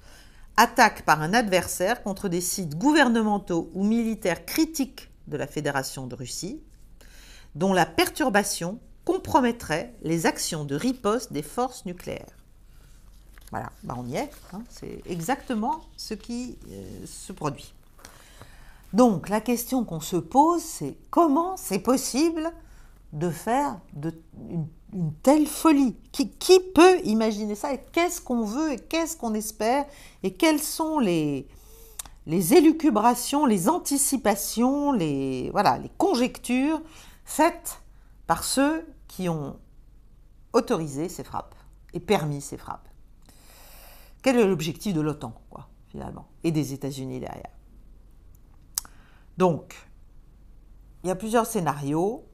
attaque par un adversaire contre des sites gouvernementaux ou militaires critiques de la Fédération de Russie, dont la perturbation compromettrait les actions de riposte des forces nucléaires. Voilà, on y est, hein, c'est exactement ce qui se produit. Donc la question qu'on se pose, c'est comment c'est possible de faire une telle folie? Qui peut imaginer ça? Et qu'est-ce qu'on veut et qu'est-ce qu'on espère? Et quelles sont les élucubrations, les anticipations, les conjectures faites par ceux qui ont autorisé ces frappes et permis ces frappes? Quel est l'objectif de l'OTAN, finalement, et des États-Unis derrière? Donc, il y a plusieurs scénarios.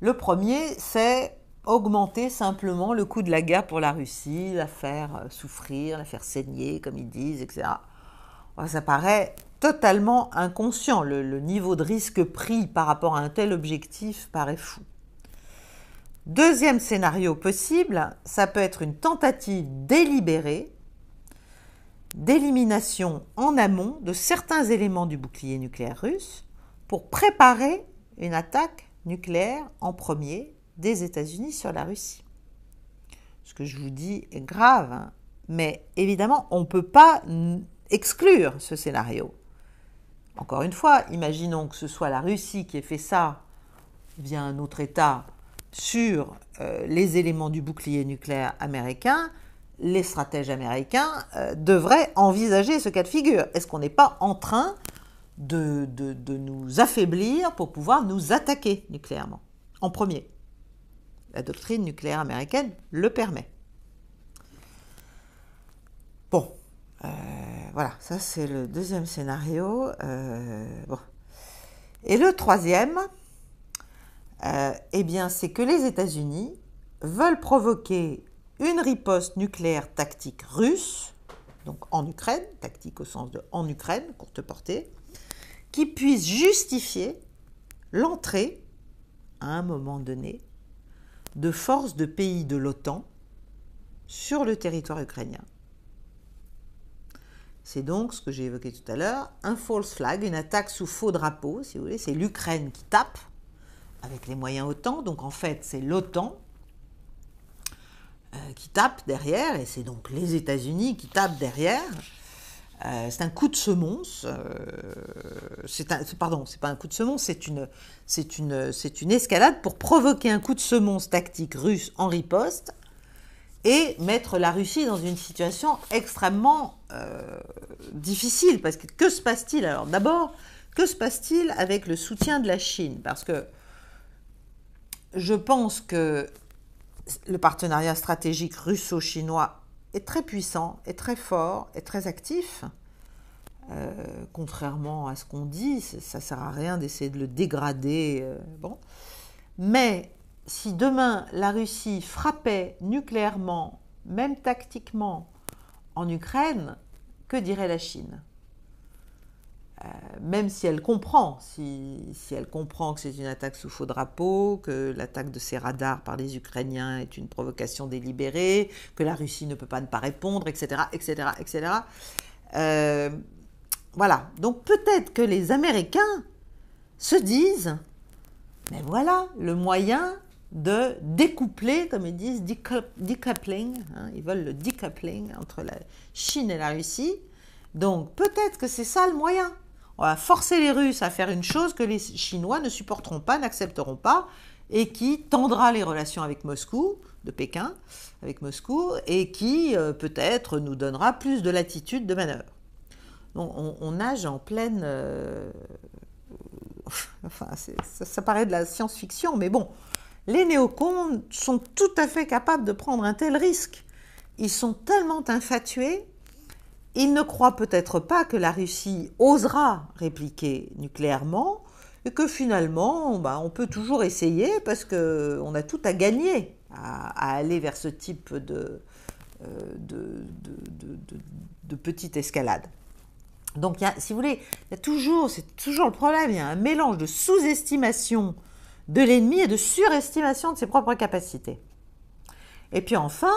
Le premier, c'est augmenter simplement le coût de la guerre pour la Russie, la faire souffrir, la faire saigner, comme ils disent, etc. Ça paraît totalement inconscient. Le niveau de risque pris par rapport à un tel objectif paraît fou. Deuxième scénario possible, ça peut être une tentative délibérée d'élimination en amont de certains éléments du bouclier nucléaire russe pour préparer une attaque nucléaire en premier des États-Unis sur la Russie. Ce que je vous dis est grave, hein, mais évidemment, on ne peut pas exclure ce scénario. Encore une fois, imaginons que ce soit la Russie qui ait fait ça via un autre État sur les éléments du bouclier nucléaire américain. Les stratèges américains devraient envisager ce cas de figure. Est-ce qu'on n'est pas en train de nous affaiblir pour pouvoir nous attaquer nucléairement en premier? La doctrine nucléaire américaine le permet. Bon, voilà, ça c'est le deuxième scénario. Bon. Et le troisième, eh bien, c'est que les États-Unis veulent provoquer une riposte nucléaire tactique russe, donc en Ukraine, tactique au sens de en Ukraine, courte portée, qui puisse justifier l'entrée, à un moment donné, de forces de pays de l'OTAN sur le territoire ukrainien. C'est donc ce que j'ai évoqué tout à l'heure, un false flag, une attaque sous faux drapeau, si vous voulez, c'est l'Ukraine qui tape, avec les moyens OTAN, donc en fait c'est l'OTAN qui tape derrière, et c'est donc les États-Unis qui tapent derrière. C'est un coup de semonce, pardon, c'est pas un coup de semonce, c'est une escalade pour provoquer un coup de semonce tactique russe en riposte et mettre la Russie dans une situation extrêmement difficile. Parce que se passe-t-il alors? D'abord, que se passe-t-il avec le soutien de la Chine? Parce que je pense que le partenariat stratégique russo-chinois est très puissant, est très fort, est très actif. Contrairement à ce qu'on dit, ça ne sert à rien d'essayer de le dégrader. Bon. Mais si demain la Russie frappait nucléairement, même tactiquement, en Ukraine, que dirait la Chine? Même si elle comprend, si elle comprend que c'est une attaque sous faux drapeau, que l'attaque de ces radars par les Ukrainiens est une provocation délibérée, que la Russie ne peut pas ne pas répondre, etc., etc., etc. Voilà. Donc peut-être que les Américains se disent, mais voilà le moyen de découpler, comme ils disent, decoupling, hein, ils veulent le decoupling entre la Chine et la Russie. Donc peut-être que c'est ça le moyen. On va forcer les Russes à faire une chose que les Chinois ne supporteront pas, n'accepteront pas, et qui tendra les relations avec Moscou, de Pékin, avec Moscou, et qui peut-être nous donnera plus de latitude de manœuvre. Donc on nage en pleine... enfin, ça paraît de la science-fiction, mais bon, les néocons sont tout à fait capables de prendre un tel risque. Ils sont tellement infatués. Ils ne croient peut-être pas que la Russie osera répliquer nucléairement et que finalement, on peut toujours essayer parce qu'on a tout à gagner à aller vers ce type de petite escalade. Donc, si vous voulez, c'est toujours le problème, il y a un mélange de sous-estimation de l'ennemi et de surestimation de ses propres capacités. Et puis enfin,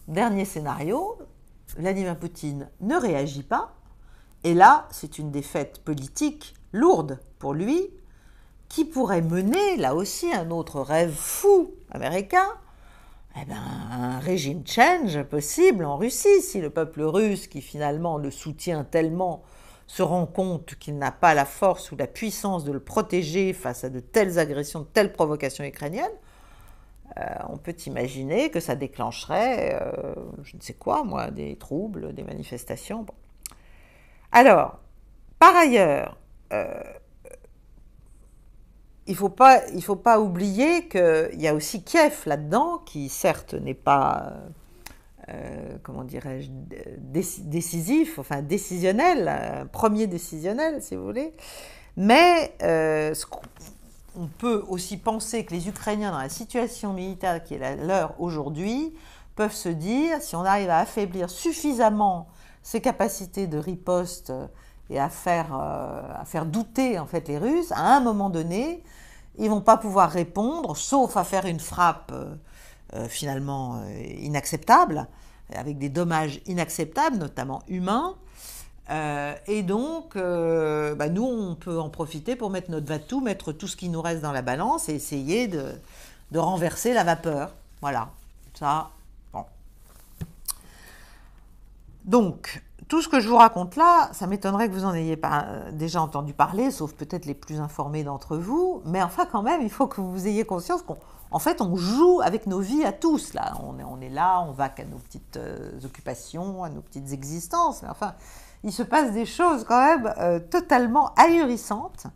dernier scénario, Vladimir Poutine ne réagit pas, et là, c'est une défaite politique lourde pour lui, qui pourrait mener, là aussi, un autre rêve fou américain, un régime change possible en Russie, si le peuple russe, qui finalement le soutient tellement, se rend compte qu'il n'a pas la force ou la puissance de le protéger face à de telles agressions, de telles provocations ukrainiennes. On peut imaginer que ça déclencherait, je ne sais quoi, moi, des troubles, des manifestations. Bon. Alors, par ailleurs, il ne faut pas oublier qu'il y a aussi Kiev là-dedans, qui certes n'est pas, comment dirais-je, décisif, enfin décisionnel, premier décisionnel, si vous voulez, mais on peut aussi penser que les Ukrainiens, dans la situation militaire qui est la leur aujourd'hui, peuvent se dire, si on arrive à affaiblir suffisamment ces capacités de riposte et à faire douter en fait les Russes, à un moment donné, ils ne vont pas pouvoir répondre, sauf à faire une frappe finalement inacceptable, avec des dommages inacceptables, notamment humains. Et donc, nous, on peut en profiter pour mettre notre va-tout, mettre tout ce qui nous reste dans la balance et essayer de renverser la vapeur. Voilà, ça, bon. Donc, tout ce que je vous raconte là, ça m'étonnerait que vous en ayez pas déjà entendu parler, sauf peut-être les plus informés d'entre vous, mais enfin quand même, il faut que vous ayez conscience qu'en fait, on joue avec nos vies à tous, là. On est là, on va qu'à nos petites occupations, à nos petites existences, mais enfin... il se passe des choses quand même totalement ahurissantes.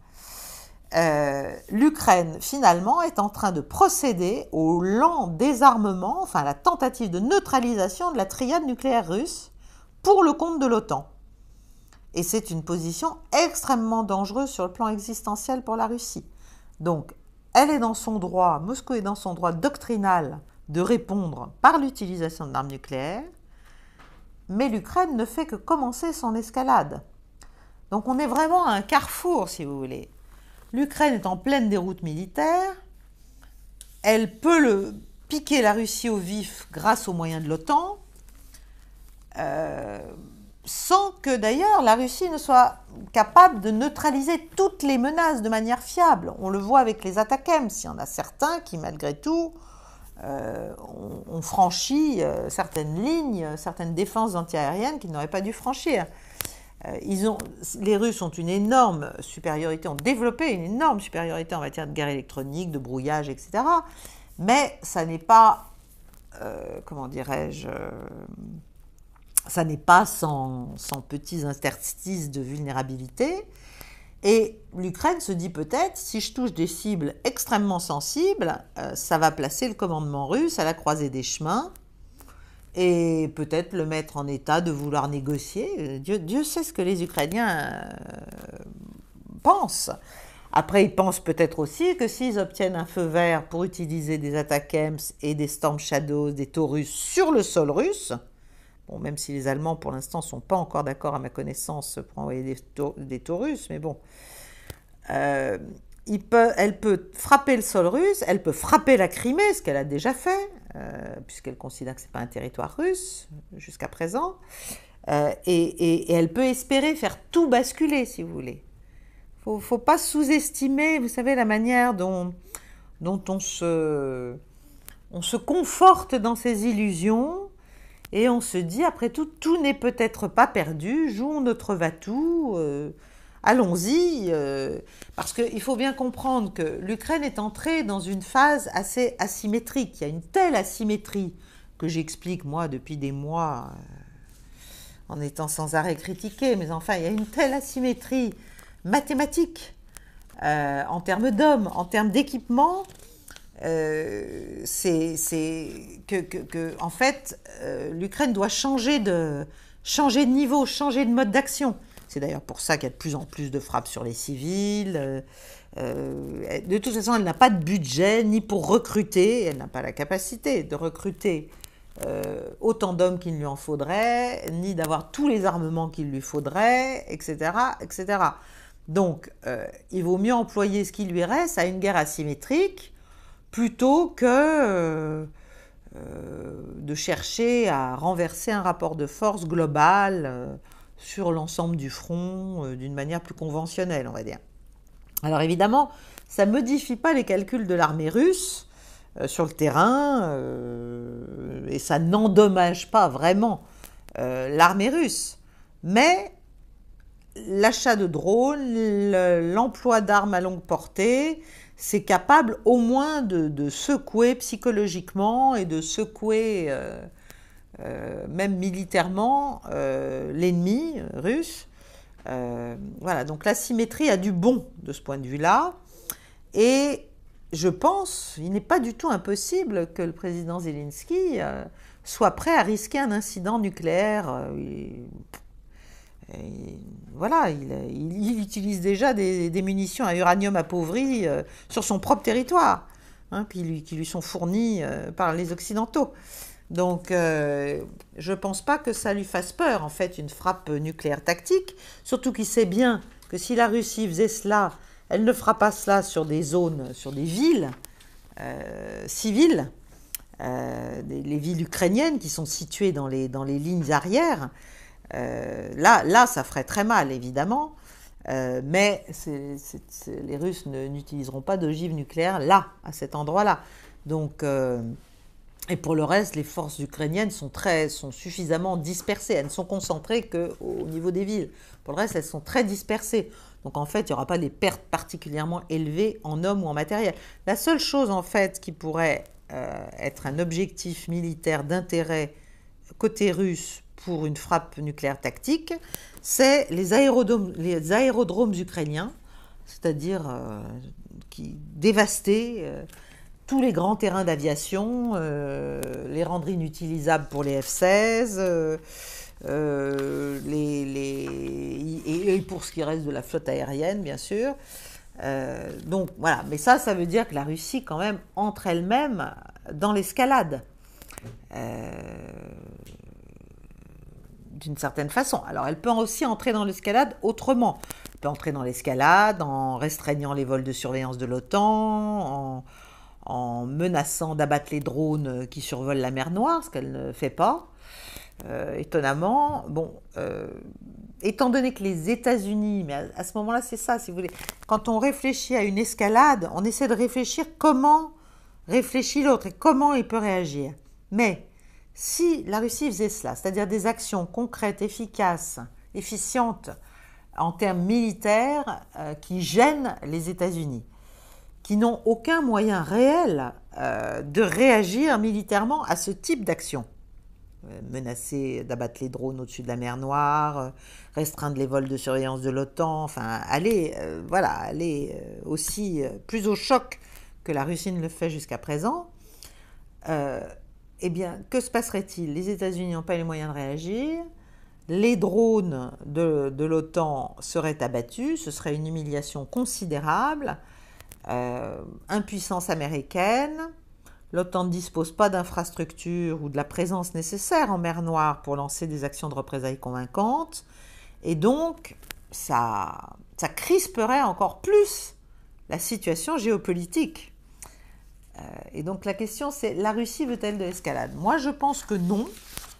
L'Ukraine, finalement, est en train de procéder au lent désarmement, enfin la tentative de neutralisation de la triade nucléaire russe pour le compte de l'OTAN. Et c'est une position extrêmement dangereuse sur le plan existentiel pour la Russie. Donc, elle est dans son droit, Moscou est dans son droit doctrinal de répondre par l'utilisation de l'arme nucléaire, mais l'Ukraine ne fait que commencer son escalade. Donc on est vraiment à un carrefour, si vous voulez. L'Ukraine est en pleine déroute militaire, elle peut piquer la Russie au vif grâce aux moyens de l'OTAN, sans que d'ailleurs la Russie ne soit capable de neutraliser toutes les menaces de manière fiable. On le voit avec les ATACMS, il y en a certains qui malgré tout ont franchi certaines lignes, certaines défenses antiaériennes qu'ils n'auraient pas dû franchir. Les Russes ont une énorme supériorité, ont développé une énorme supériorité en matière de guerre électronique, de brouillage, etc. Mais ça n'est pas, comment dirais-je, ça n'est pas sans petits interstices de vulnérabilité. Et l'Ukraine se dit peut-être, si je touche des cibles extrêmement sensibles, ça va placer le commandement russe à la croisée des chemins et peut-être le mettre en état de vouloir négocier. Dieu sait ce que les Ukrainiens pensent. Après, ils pensent peut-être aussi que s'ils obtiennent un feu vert pour utiliser des ATACMS et des Storm Shadows, des Taurus sur le sol russe, bon, même si les Allemands, pour l'instant, ne sont pas encore d'accord, à ma connaissance, pour envoyer des Taurus, mais bon. Elle peut frapper le sol russe, elle peut frapper la Crimée, ce qu'elle a déjà fait, puisqu'elle considère que ce n'est pas un territoire russe jusqu'à présent. Et elle peut espérer faire tout basculer, si vous voulez. Il ne faut pas sous-estimer, vous savez, la manière dont on se conforte dans ses illusions. Et on se dit, après tout, tout n'est peut-être pas perdu, jouons notre va-tout, allons-y. Parce qu'il faut bien comprendre que l'Ukraine est entrée dans une phase assez asymétrique. Il y a une telle asymétrie que j'explique, moi, depuis des mois, en étant sans arrêt critiquée. Mais enfin, il y a une telle asymétrie mathématique, en termes d'hommes, en termes d'équipement, en fait, l'Ukraine doit changer de niveau, changer de mode d'action. C'est d'ailleurs pour ça qu'il y a de plus en plus de frappes sur les civils. De toute façon, elle n'a pas de budget ni pour recruter, elle n'a pas la capacité de recruter autant d'hommes qu'il lui en faudrait, ni d'avoir tous les armements qu'il lui faudrait, etc., etc. Donc, il vaut mieux employer ce qui lui reste à une guerre asymétrique plutôt que de chercher à renverser un rapport de force global sur l'ensemble du front d'une manière plus conventionnelle, on va dire. Alors évidemment, ça ne modifie pas les calculs de l'armée russe sur le terrain et ça n'endommage pas vraiment l'armée russe. Mais l'achat de drones, l'emploi d'armes à longue portée, c'est capable au moins de secouer psychologiquement et de secouer même militairement l'ennemi russe. Voilà, donc l'asymétrie a du bon de ce point de vue-là. Et je pense, il n'est pas du tout impossible que le président Zelensky soit prêt à risquer un incident nucléaire. Voilà, il utilise déjà des munitions à uranium appauvri sur son propre territoire, hein, qui lui sont fournies par les Occidentaux. Donc, je ne pense pas que ça lui fasse peur, en fait, une frappe nucléaire tactique, surtout qu'il sait bien que si la Russie faisait cela, elle ne fera pas cela sur des zones, sur des villes civiles, les villes ukrainiennes qui sont situées dans les lignes arrières. Là, ça ferait très mal, évidemment, mais les Russes n'utiliseront pas d'ogive nucléaire là, à cet endroit-là. Donc, et pour le reste, les forces ukrainiennes sont suffisamment dispersées. Elles ne sont concentrées qu'au niveau des villes. Pour le reste, elles sont très dispersées. Donc, en fait, il n'y aura pas des pertes particulièrement élevées en hommes ou en matériel. La seule chose, en fait, qui pourrait être un objectif militaire d'intérêt côté russe pour une frappe nucléaire tactique, c'est les aérodromes ukrainiens, c'est-à-dire qui dévaster tous les grands terrains d'aviation, les rendre inutilisables pour les F-16, et pour ce qui reste de la flotte aérienne, bien sûr. Donc voilà, mais ça veut dire que la Russie quand même entre elle-même dans l'escalade. D'une certaine façon. Alors elle peut aussi entrer dans l'escalade autrement. Elle peut entrer dans l'escalade en restreignant les vols de surveillance de l'OTAN, en menaçant d'abattre les drones qui survolent la mer Noire, ce qu'elle ne fait pas. Étonnamment, bon, étant donné que les États-Unis, mais à ce moment-là, c'est ça, si vous voulez, quand on réfléchit à une escalade, on essaie de réfléchir comment réfléchit l'autre et comment il peut réagir. Mais si la Russie faisait cela, c'est-à-dire des actions concrètes, efficaces, efficientes en termes militaires qui gênent les États-Unis, qui n'ont aucun moyen réel de réagir militairement à ce type d'action, menacer d'abattre les drones au-dessus de la mer Noire, restreindre les vols de surveillance de l'OTAN, enfin aller aussi plus au choc que la Russie ne le fait jusqu'à présent, eh bien, que se passerait-il? Les États-Unis n'ont pas les moyens de réagir, les drones de l'OTAN seraient abattus, ce serait une humiliation considérable, impuissance américaine, l'OTAN ne dispose pas d'infrastructures ou de la présence nécessaire en mer Noire pour lancer des actions de représailles convaincantes, et donc ça crisperait encore plus la situation géopolitique. Et donc la question c'est, la Russie veut-elle de l'escalade? Moi je pense que non.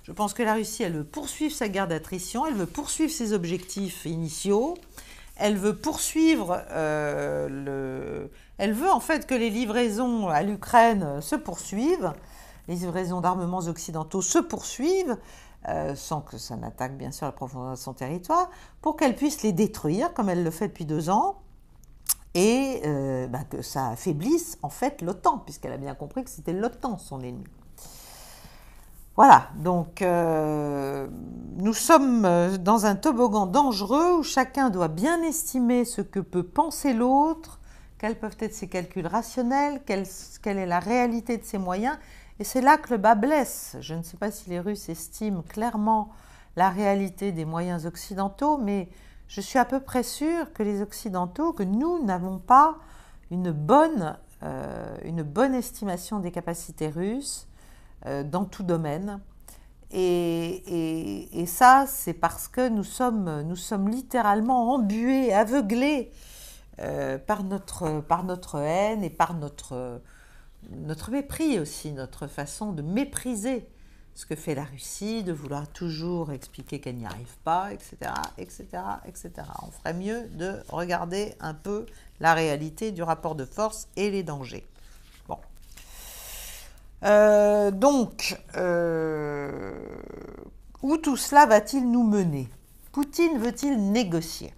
Je pense que la Russie, elle veut poursuivre sa guerre d'attrition, elle veut poursuivre ses objectifs initiaux, elle veut poursuivre elle veut en fait que les livraisons à l'Ukraine se poursuivent, les livraisons d'armements occidentaux se poursuivent, sans que ça n'attaque bien sûr la profondeur de son territoire, pour qu'elle puisse les détruire, comme elle le fait depuis 2 ans, et que ça affaiblisse en fait l'OTAN, puisqu'elle a bien compris que c'était l'OTAN son ennemi. Voilà, donc nous sommes dans un toboggan dangereux où chacun doit bien estimer ce que peut penser l'autre, quels peuvent être ses calculs rationnels, quelle est la réalité de ses moyens, et c'est là que le bas blesse. Je ne sais pas si les Russes estiment clairement la réalité des moyens occidentaux, mais je suis à peu près sûre que les Occidentaux, que nous n'avons pas une bonne estimation des capacités russes dans tout domaine. Et ça, c'est parce que nous sommes littéralement embués, aveuglés par notre haine et par notre mépris aussi, notre façon de mépriser ce que fait la Russie, de vouloir toujours expliquer qu'elle n'y arrive pas, etc., etc., etc. On ferait mieux de regarder un peu la réalité du rapport de force et les dangers. Bon. Où tout cela va-t-il nous mener? Poutine veut-il négocier?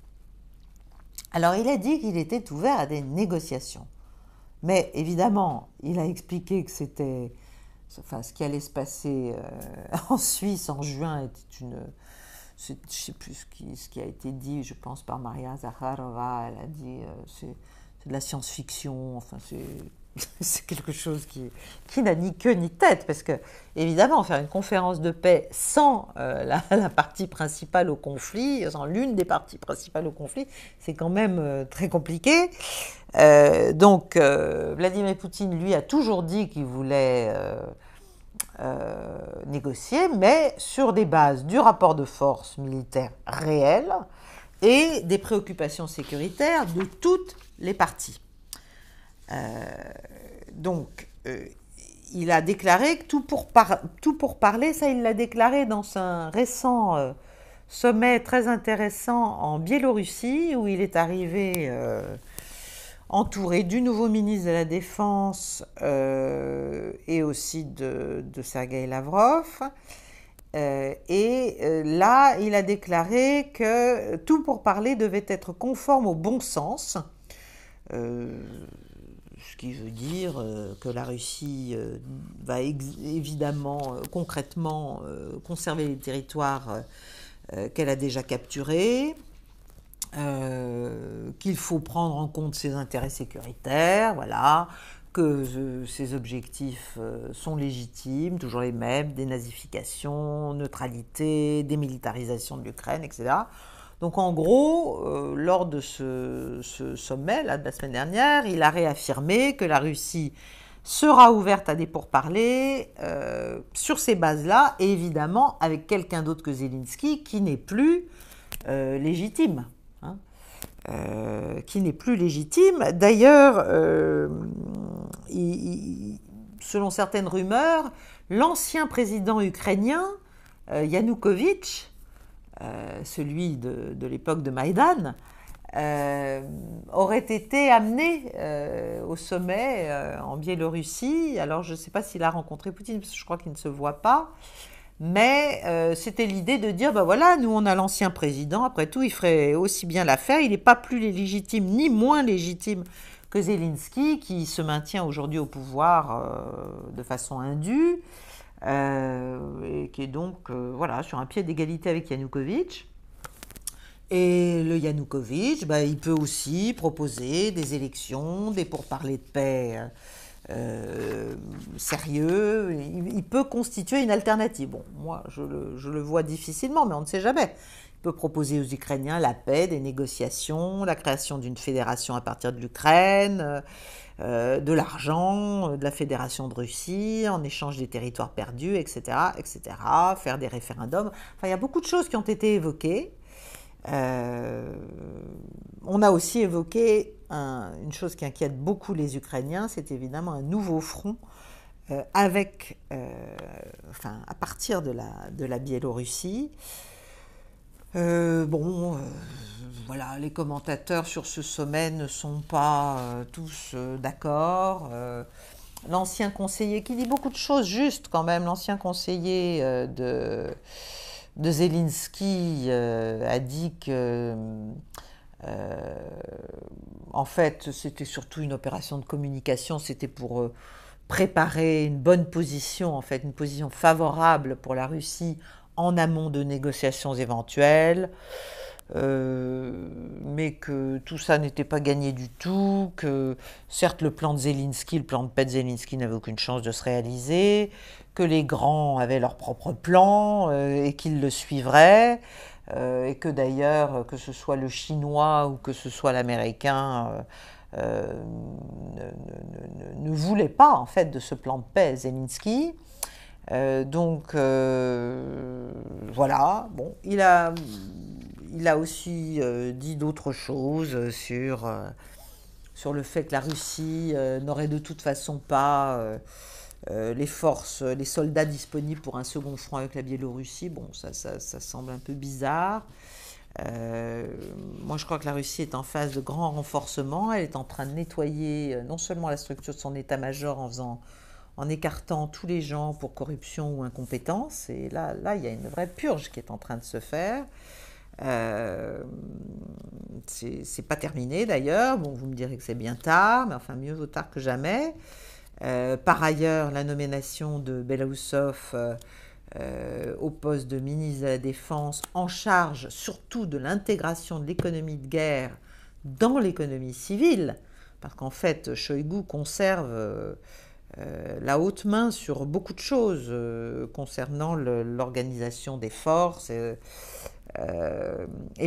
Alors, il a dit qu'il était ouvert à des négociations. Mais évidemment, il a expliqué que c'était... Enfin, ce qui allait se passer en Suisse en juin était je ne sais plus ce qui a été dit, je pense, par Maria Zakharova. Elle a dit c'est de la science-fiction, enfin, c'est quelque chose qui n'a ni queue ni tête, parce que, évidemment, faire une conférence de paix sans la partie principale au conflit, sans l'une des parties principales au conflit, c'est quand même très compliqué. Donc, Vladimir Poutine, lui, a toujours dit qu'il voulait négocier, mais sur des bases du rapport de force militaire réel et des préoccupations sécuritaires de toutes les parties. Il a déclaré que tout pour parler, ça il l'a déclaré dans un récent sommet très intéressant en Biélorussie, où il est arrivé entouré du nouveau ministre de la Défense et aussi de Sergueï Lavrov. Là, il a déclaré que tout pour parler devait être conforme au bon sens, ce qui veut dire que la Russie va évidemment, concrètement, conserver les territoires qu'elle a déjà capturés, qu'il faut prendre en compte ses intérêts sécuritaires, voilà, que ces objectifs sont légitimes, toujours les mêmes, dénazification, neutralité, démilitarisation de l'Ukraine, etc. Donc en gros, lors de ce sommet là, de la semaine dernière, il a réaffirmé que la Russie sera ouverte à des pourparlers sur ces bases-là, et évidemment avec quelqu'un d'autre que Zelensky qui n'est plus légitime. Hein, qui n'est plus légitime. D'ailleurs, selon certaines rumeurs, l'ancien président ukrainien, Yanukovych, celui de l'époque de Maïdan, aurait été amené au sommet en Biélorussie. Alors je ne sais pas s'il a rencontré Poutine, parce que je crois qu'il ne se voit pas. Mais c'était l'idée de dire, ben voilà, nous on a l'ancien président, après tout il ferait aussi bien l'affaire, il n'est pas plus légitime ni moins légitime que Zelensky, qui se maintient aujourd'hui au pouvoir de façon indue, et qui est donc voilà, sur un pied d'égalité avec Yanukovych. Et le Yanukovych, ben, il peut aussi proposer des élections, des pourparlers de paix sérieux, il peut constituer une alternative. Bon, moi, je le vois difficilement, mais on ne sait jamais. Il peut proposer aux Ukrainiens la paix, des négociations, la création d'une fédération à partir de l'Ukraine, de l'argent, de la fédération de Russie, en échange des territoires perdus, etc., etc., faire des référendums. Enfin, il y a beaucoup de choses qui ont été évoquées. On a aussi évoqué une chose qui inquiète beaucoup les Ukrainiens, c'est évidemment un nouveau front à partir de la Biélorussie. Voilà, les commentateurs sur ce sommet ne sont pas tous d'accord. L'ancien conseiller, qui dit beaucoup de choses justes quand même, l'ancien conseiller de Zelensky a dit que en fait c'était surtout une opération de communication, c'était pour préparer une bonne position, en fait une position favorable pour la Russie en amont de négociations éventuelles, mais que tout ça n'était pas gagné du tout, que certes le plan de paix de Zelensky n'avait aucune chance de se réaliser, que les grands avaient leur propre plan et qu'ils le suivraient, et que d'ailleurs, que ce soit le chinois ou que ce soit l'américain, ne voulait pas en fait de ce plan de paix Zelensky. Voilà, bon, il a aussi dit d'autres choses sur le fait que la Russie n'aurait de toute façon pas les soldats disponibles pour un second front avec la Biélorussie. Bon, ça semble un peu bizarre. Moi, je crois que la Russie est en phase de grand renforcement. Elle est en train de nettoyer non seulement la structure de son état-major en écartant tous les gens pour corruption ou incompétence. Et là, il y a une vraie purge qui est en train de se faire. C'est pas terminé d'ailleurs. Bon, vous me direz que c'est bien tard, mais enfin, mieux vaut tard que jamais. Par ailleurs, la nomination de Belousov au poste de ministre de la Défense en charge surtout de l'intégration de l'économie de guerre dans l'économie civile, parce qu'en fait, Shoigu conserve la haute main sur beaucoup de choses concernant l'organisation des forces et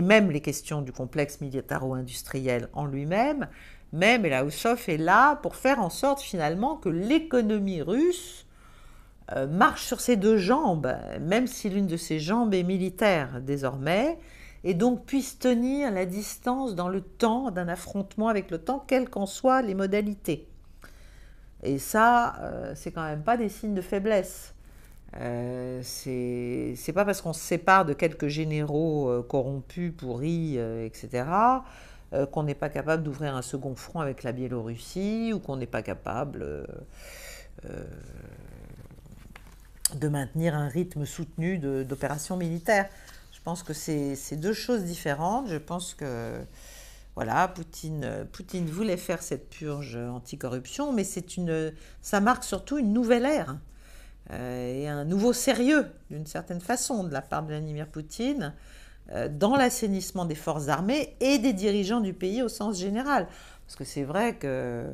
même les questions du complexe militaro-industriel en lui-même. Mais Belousov est là pour faire en sorte finalement que l'économie russe marche sur ses deux jambes, même si l'une de ses jambes est militaire désormais, et donc puisse tenir la distance dans le temps d'un affrontement avec l'OTAN, quelles qu'en soient les modalités. Et ça, c'est quand même pas des signes de faiblesse. C'est pas parce qu'on se sépare de quelques généraux corrompus, pourris, etc., qu'on n'est pas capable d'ouvrir un second front avec la Biélorussie, ou qu'on n'est pas capable de maintenir un rythme soutenu d'opérations militaires. Je pense que c'est deux choses différentes. Je pense que voilà, Poutine voulait faire cette purge anticorruption, mais ça marque surtout une nouvelle ère et un nouveau sérieux, d'une certaine façon, de la part de Vladimir Poutine, dans l'assainissement des forces armées et des dirigeants du pays au sens général. Parce que c'est vrai que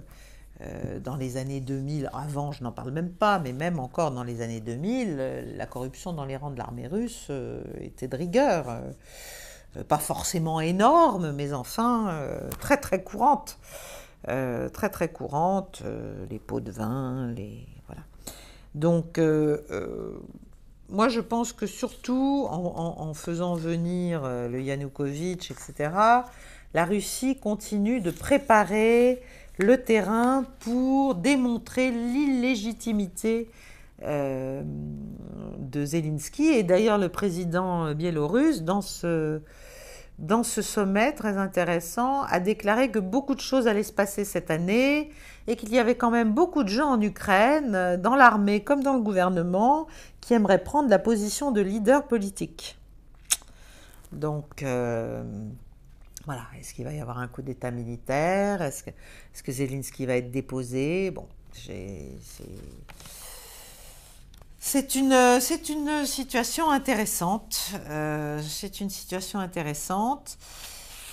dans les années 2000, avant je n'en parle même pas, mais même encore dans les années 2000, la corruption dans les rangs de l'armée russe était de rigueur. pas forcément énorme, mais enfin très très courante. Très très courante, les pots de vin, voilà. Donc, moi je pense que surtout en faisant venir le Yanukovych, etc., la Russie continue de préparer le terrain pour démontrer l'illégitimité de Zelensky. Et d'ailleurs, le président biélorusse, dans ce sommet très intéressant, a déclaré que beaucoup de choses allaient se passer cette année et qu'il y avait quand même beaucoup de gens en Ukraine, dans l'armée comme dans le gouvernement, qui aimeraient prendre la position de leader politique. Donc, voilà, est-ce qu'il va y avoir un coup d'État militaire? Est-ce que Zelensky va être déposé? Bon, c'est une situation intéressante. C'est une situation intéressante.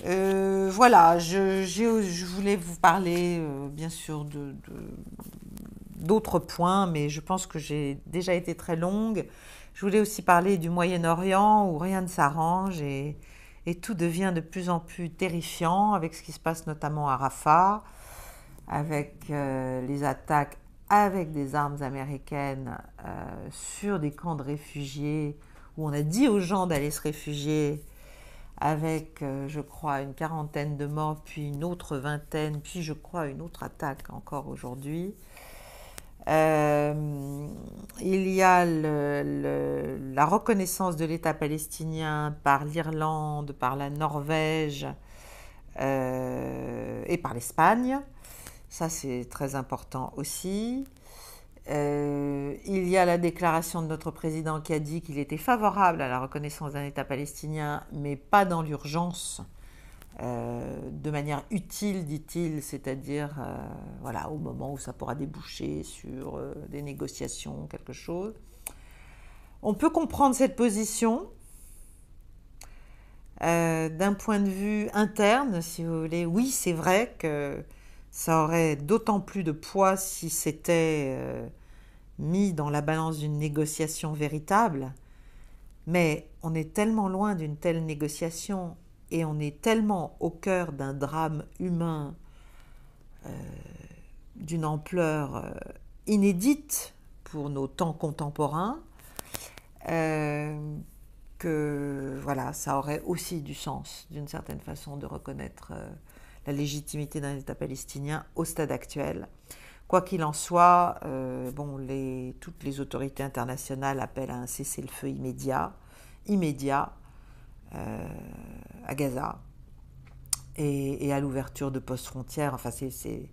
Voilà, je voulais vous parler, bien sûr, d'autres points, mais je pense que j'ai déjà été très longue. Je voulais aussi parler du Moyen-Orient, où rien ne s'arrange et tout devient de plus en plus terrifiant, avec ce qui se passe notamment à Rafah, avec les attaques avec des armes américaines sur des camps de réfugiés, où on a dit aux gens d'aller se réfugier, avec, je crois, une quarantaine de morts, puis une autre vingtaine, puis je crois une autre attaque encore aujourd'hui. Il y a la reconnaissance de l'État palestinien par l'Irlande, par la Norvège et par l'Espagne. Ça, c'est très important aussi. Il y a la déclaration de notre président qui a dit qu'il était favorable à la reconnaissance d'un État palestinien, mais pas dans l'urgence, de manière utile, dit-il, c'est-à-dire voilà, au moment où ça pourra déboucher sur des négociations, quelque chose. On peut comprendre cette position d'un point de vue interne, si vous voulez. Oui, c'est vrai que ça aurait d'autant plus de poids si c'était mis dans la balance d'une négociation véritable, mais on est tellement loin d'une telle négociation et on est tellement au cœur d'un drame humain d'une ampleur inédite pour nos temps contemporains que voilà, ça aurait aussi du sens d'une certaine façon de reconnaître la légitimité d'un État palestinien au stade actuel. Quoi qu'il en soit, bon, toutes les autorités internationales appellent à un cessez-le-feu immédiat à Gaza et à l'ouverture de postes frontières. Enfin, c'est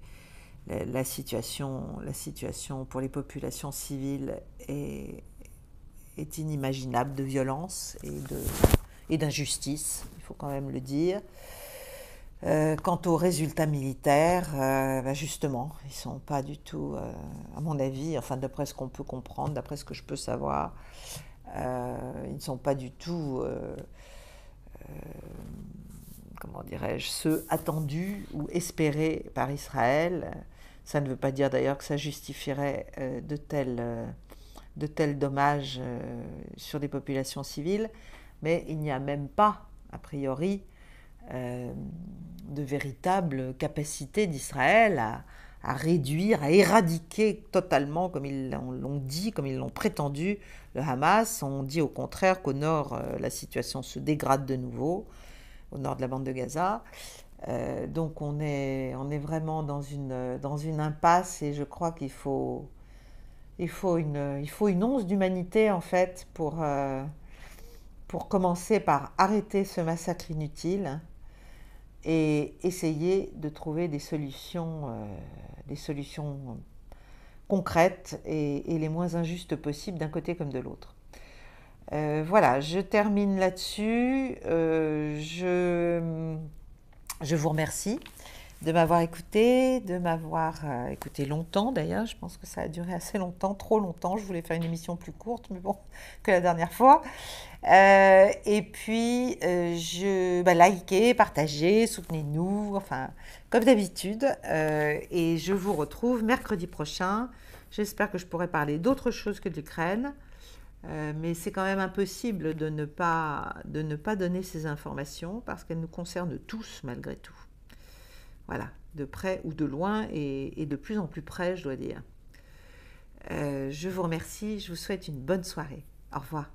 la situation pour les populations civiles est inimaginable de violence et d'injustice, il faut quand même le dire. Quant aux résultats militaires, justement, ils ne sont pas du tout, à mon avis, enfin d'après ce qu'on peut comprendre, d'après ce que je peux savoir, ils ne sont pas du tout, comment dirais-je, ceux attendus ou espérés par Israël. Ça ne veut pas dire d'ailleurs que ça justifierait de tels dommages sur des populations civiles, mais il n'y a même pas, a priori, de véritable capacité d'Israël à réduire, à éradiquer totalement, comme ils l'ont dit, comme ils l'ont prétendu, le Hamas. On dit au contraire qu'au nord, la situation se dégrade de nouveau, au nord de la bande de Gaza. Donc on est vraiment dans une impasse et je crois qu'il faut une once d'humanité en fait pour commencer par arrêter ce massacre inutile et essayer de trouver des solutions concrètes et les moins injustes possibles d'un côté comme de l'autre. Voilà, je termine là-dessus. Je vous remercie de m'avoir écouté, de m'avoir écouté longtemps d'ailleurs. Je pense que ça a duré assez longtemps, trop longtemps. Je voulais faire une émission plus courte, mais bon, que la dernière fois. Et puis, likez, partagez, soutenez-nous, enfin, comme d'habitude. Et je vous retrouve mercredi prochain. J'espère que je pourrai parler d'autre chose que de l'Ukraine. Mais c'est quand même impossible de ne pas donner ces informations parce qu'elles nous concernent tous malgré tout. Voilà, de près ou de loin et de plus en plus près, je dois dire. Je vous remercie, je vous souhaite une bonne soirée. Au revoir.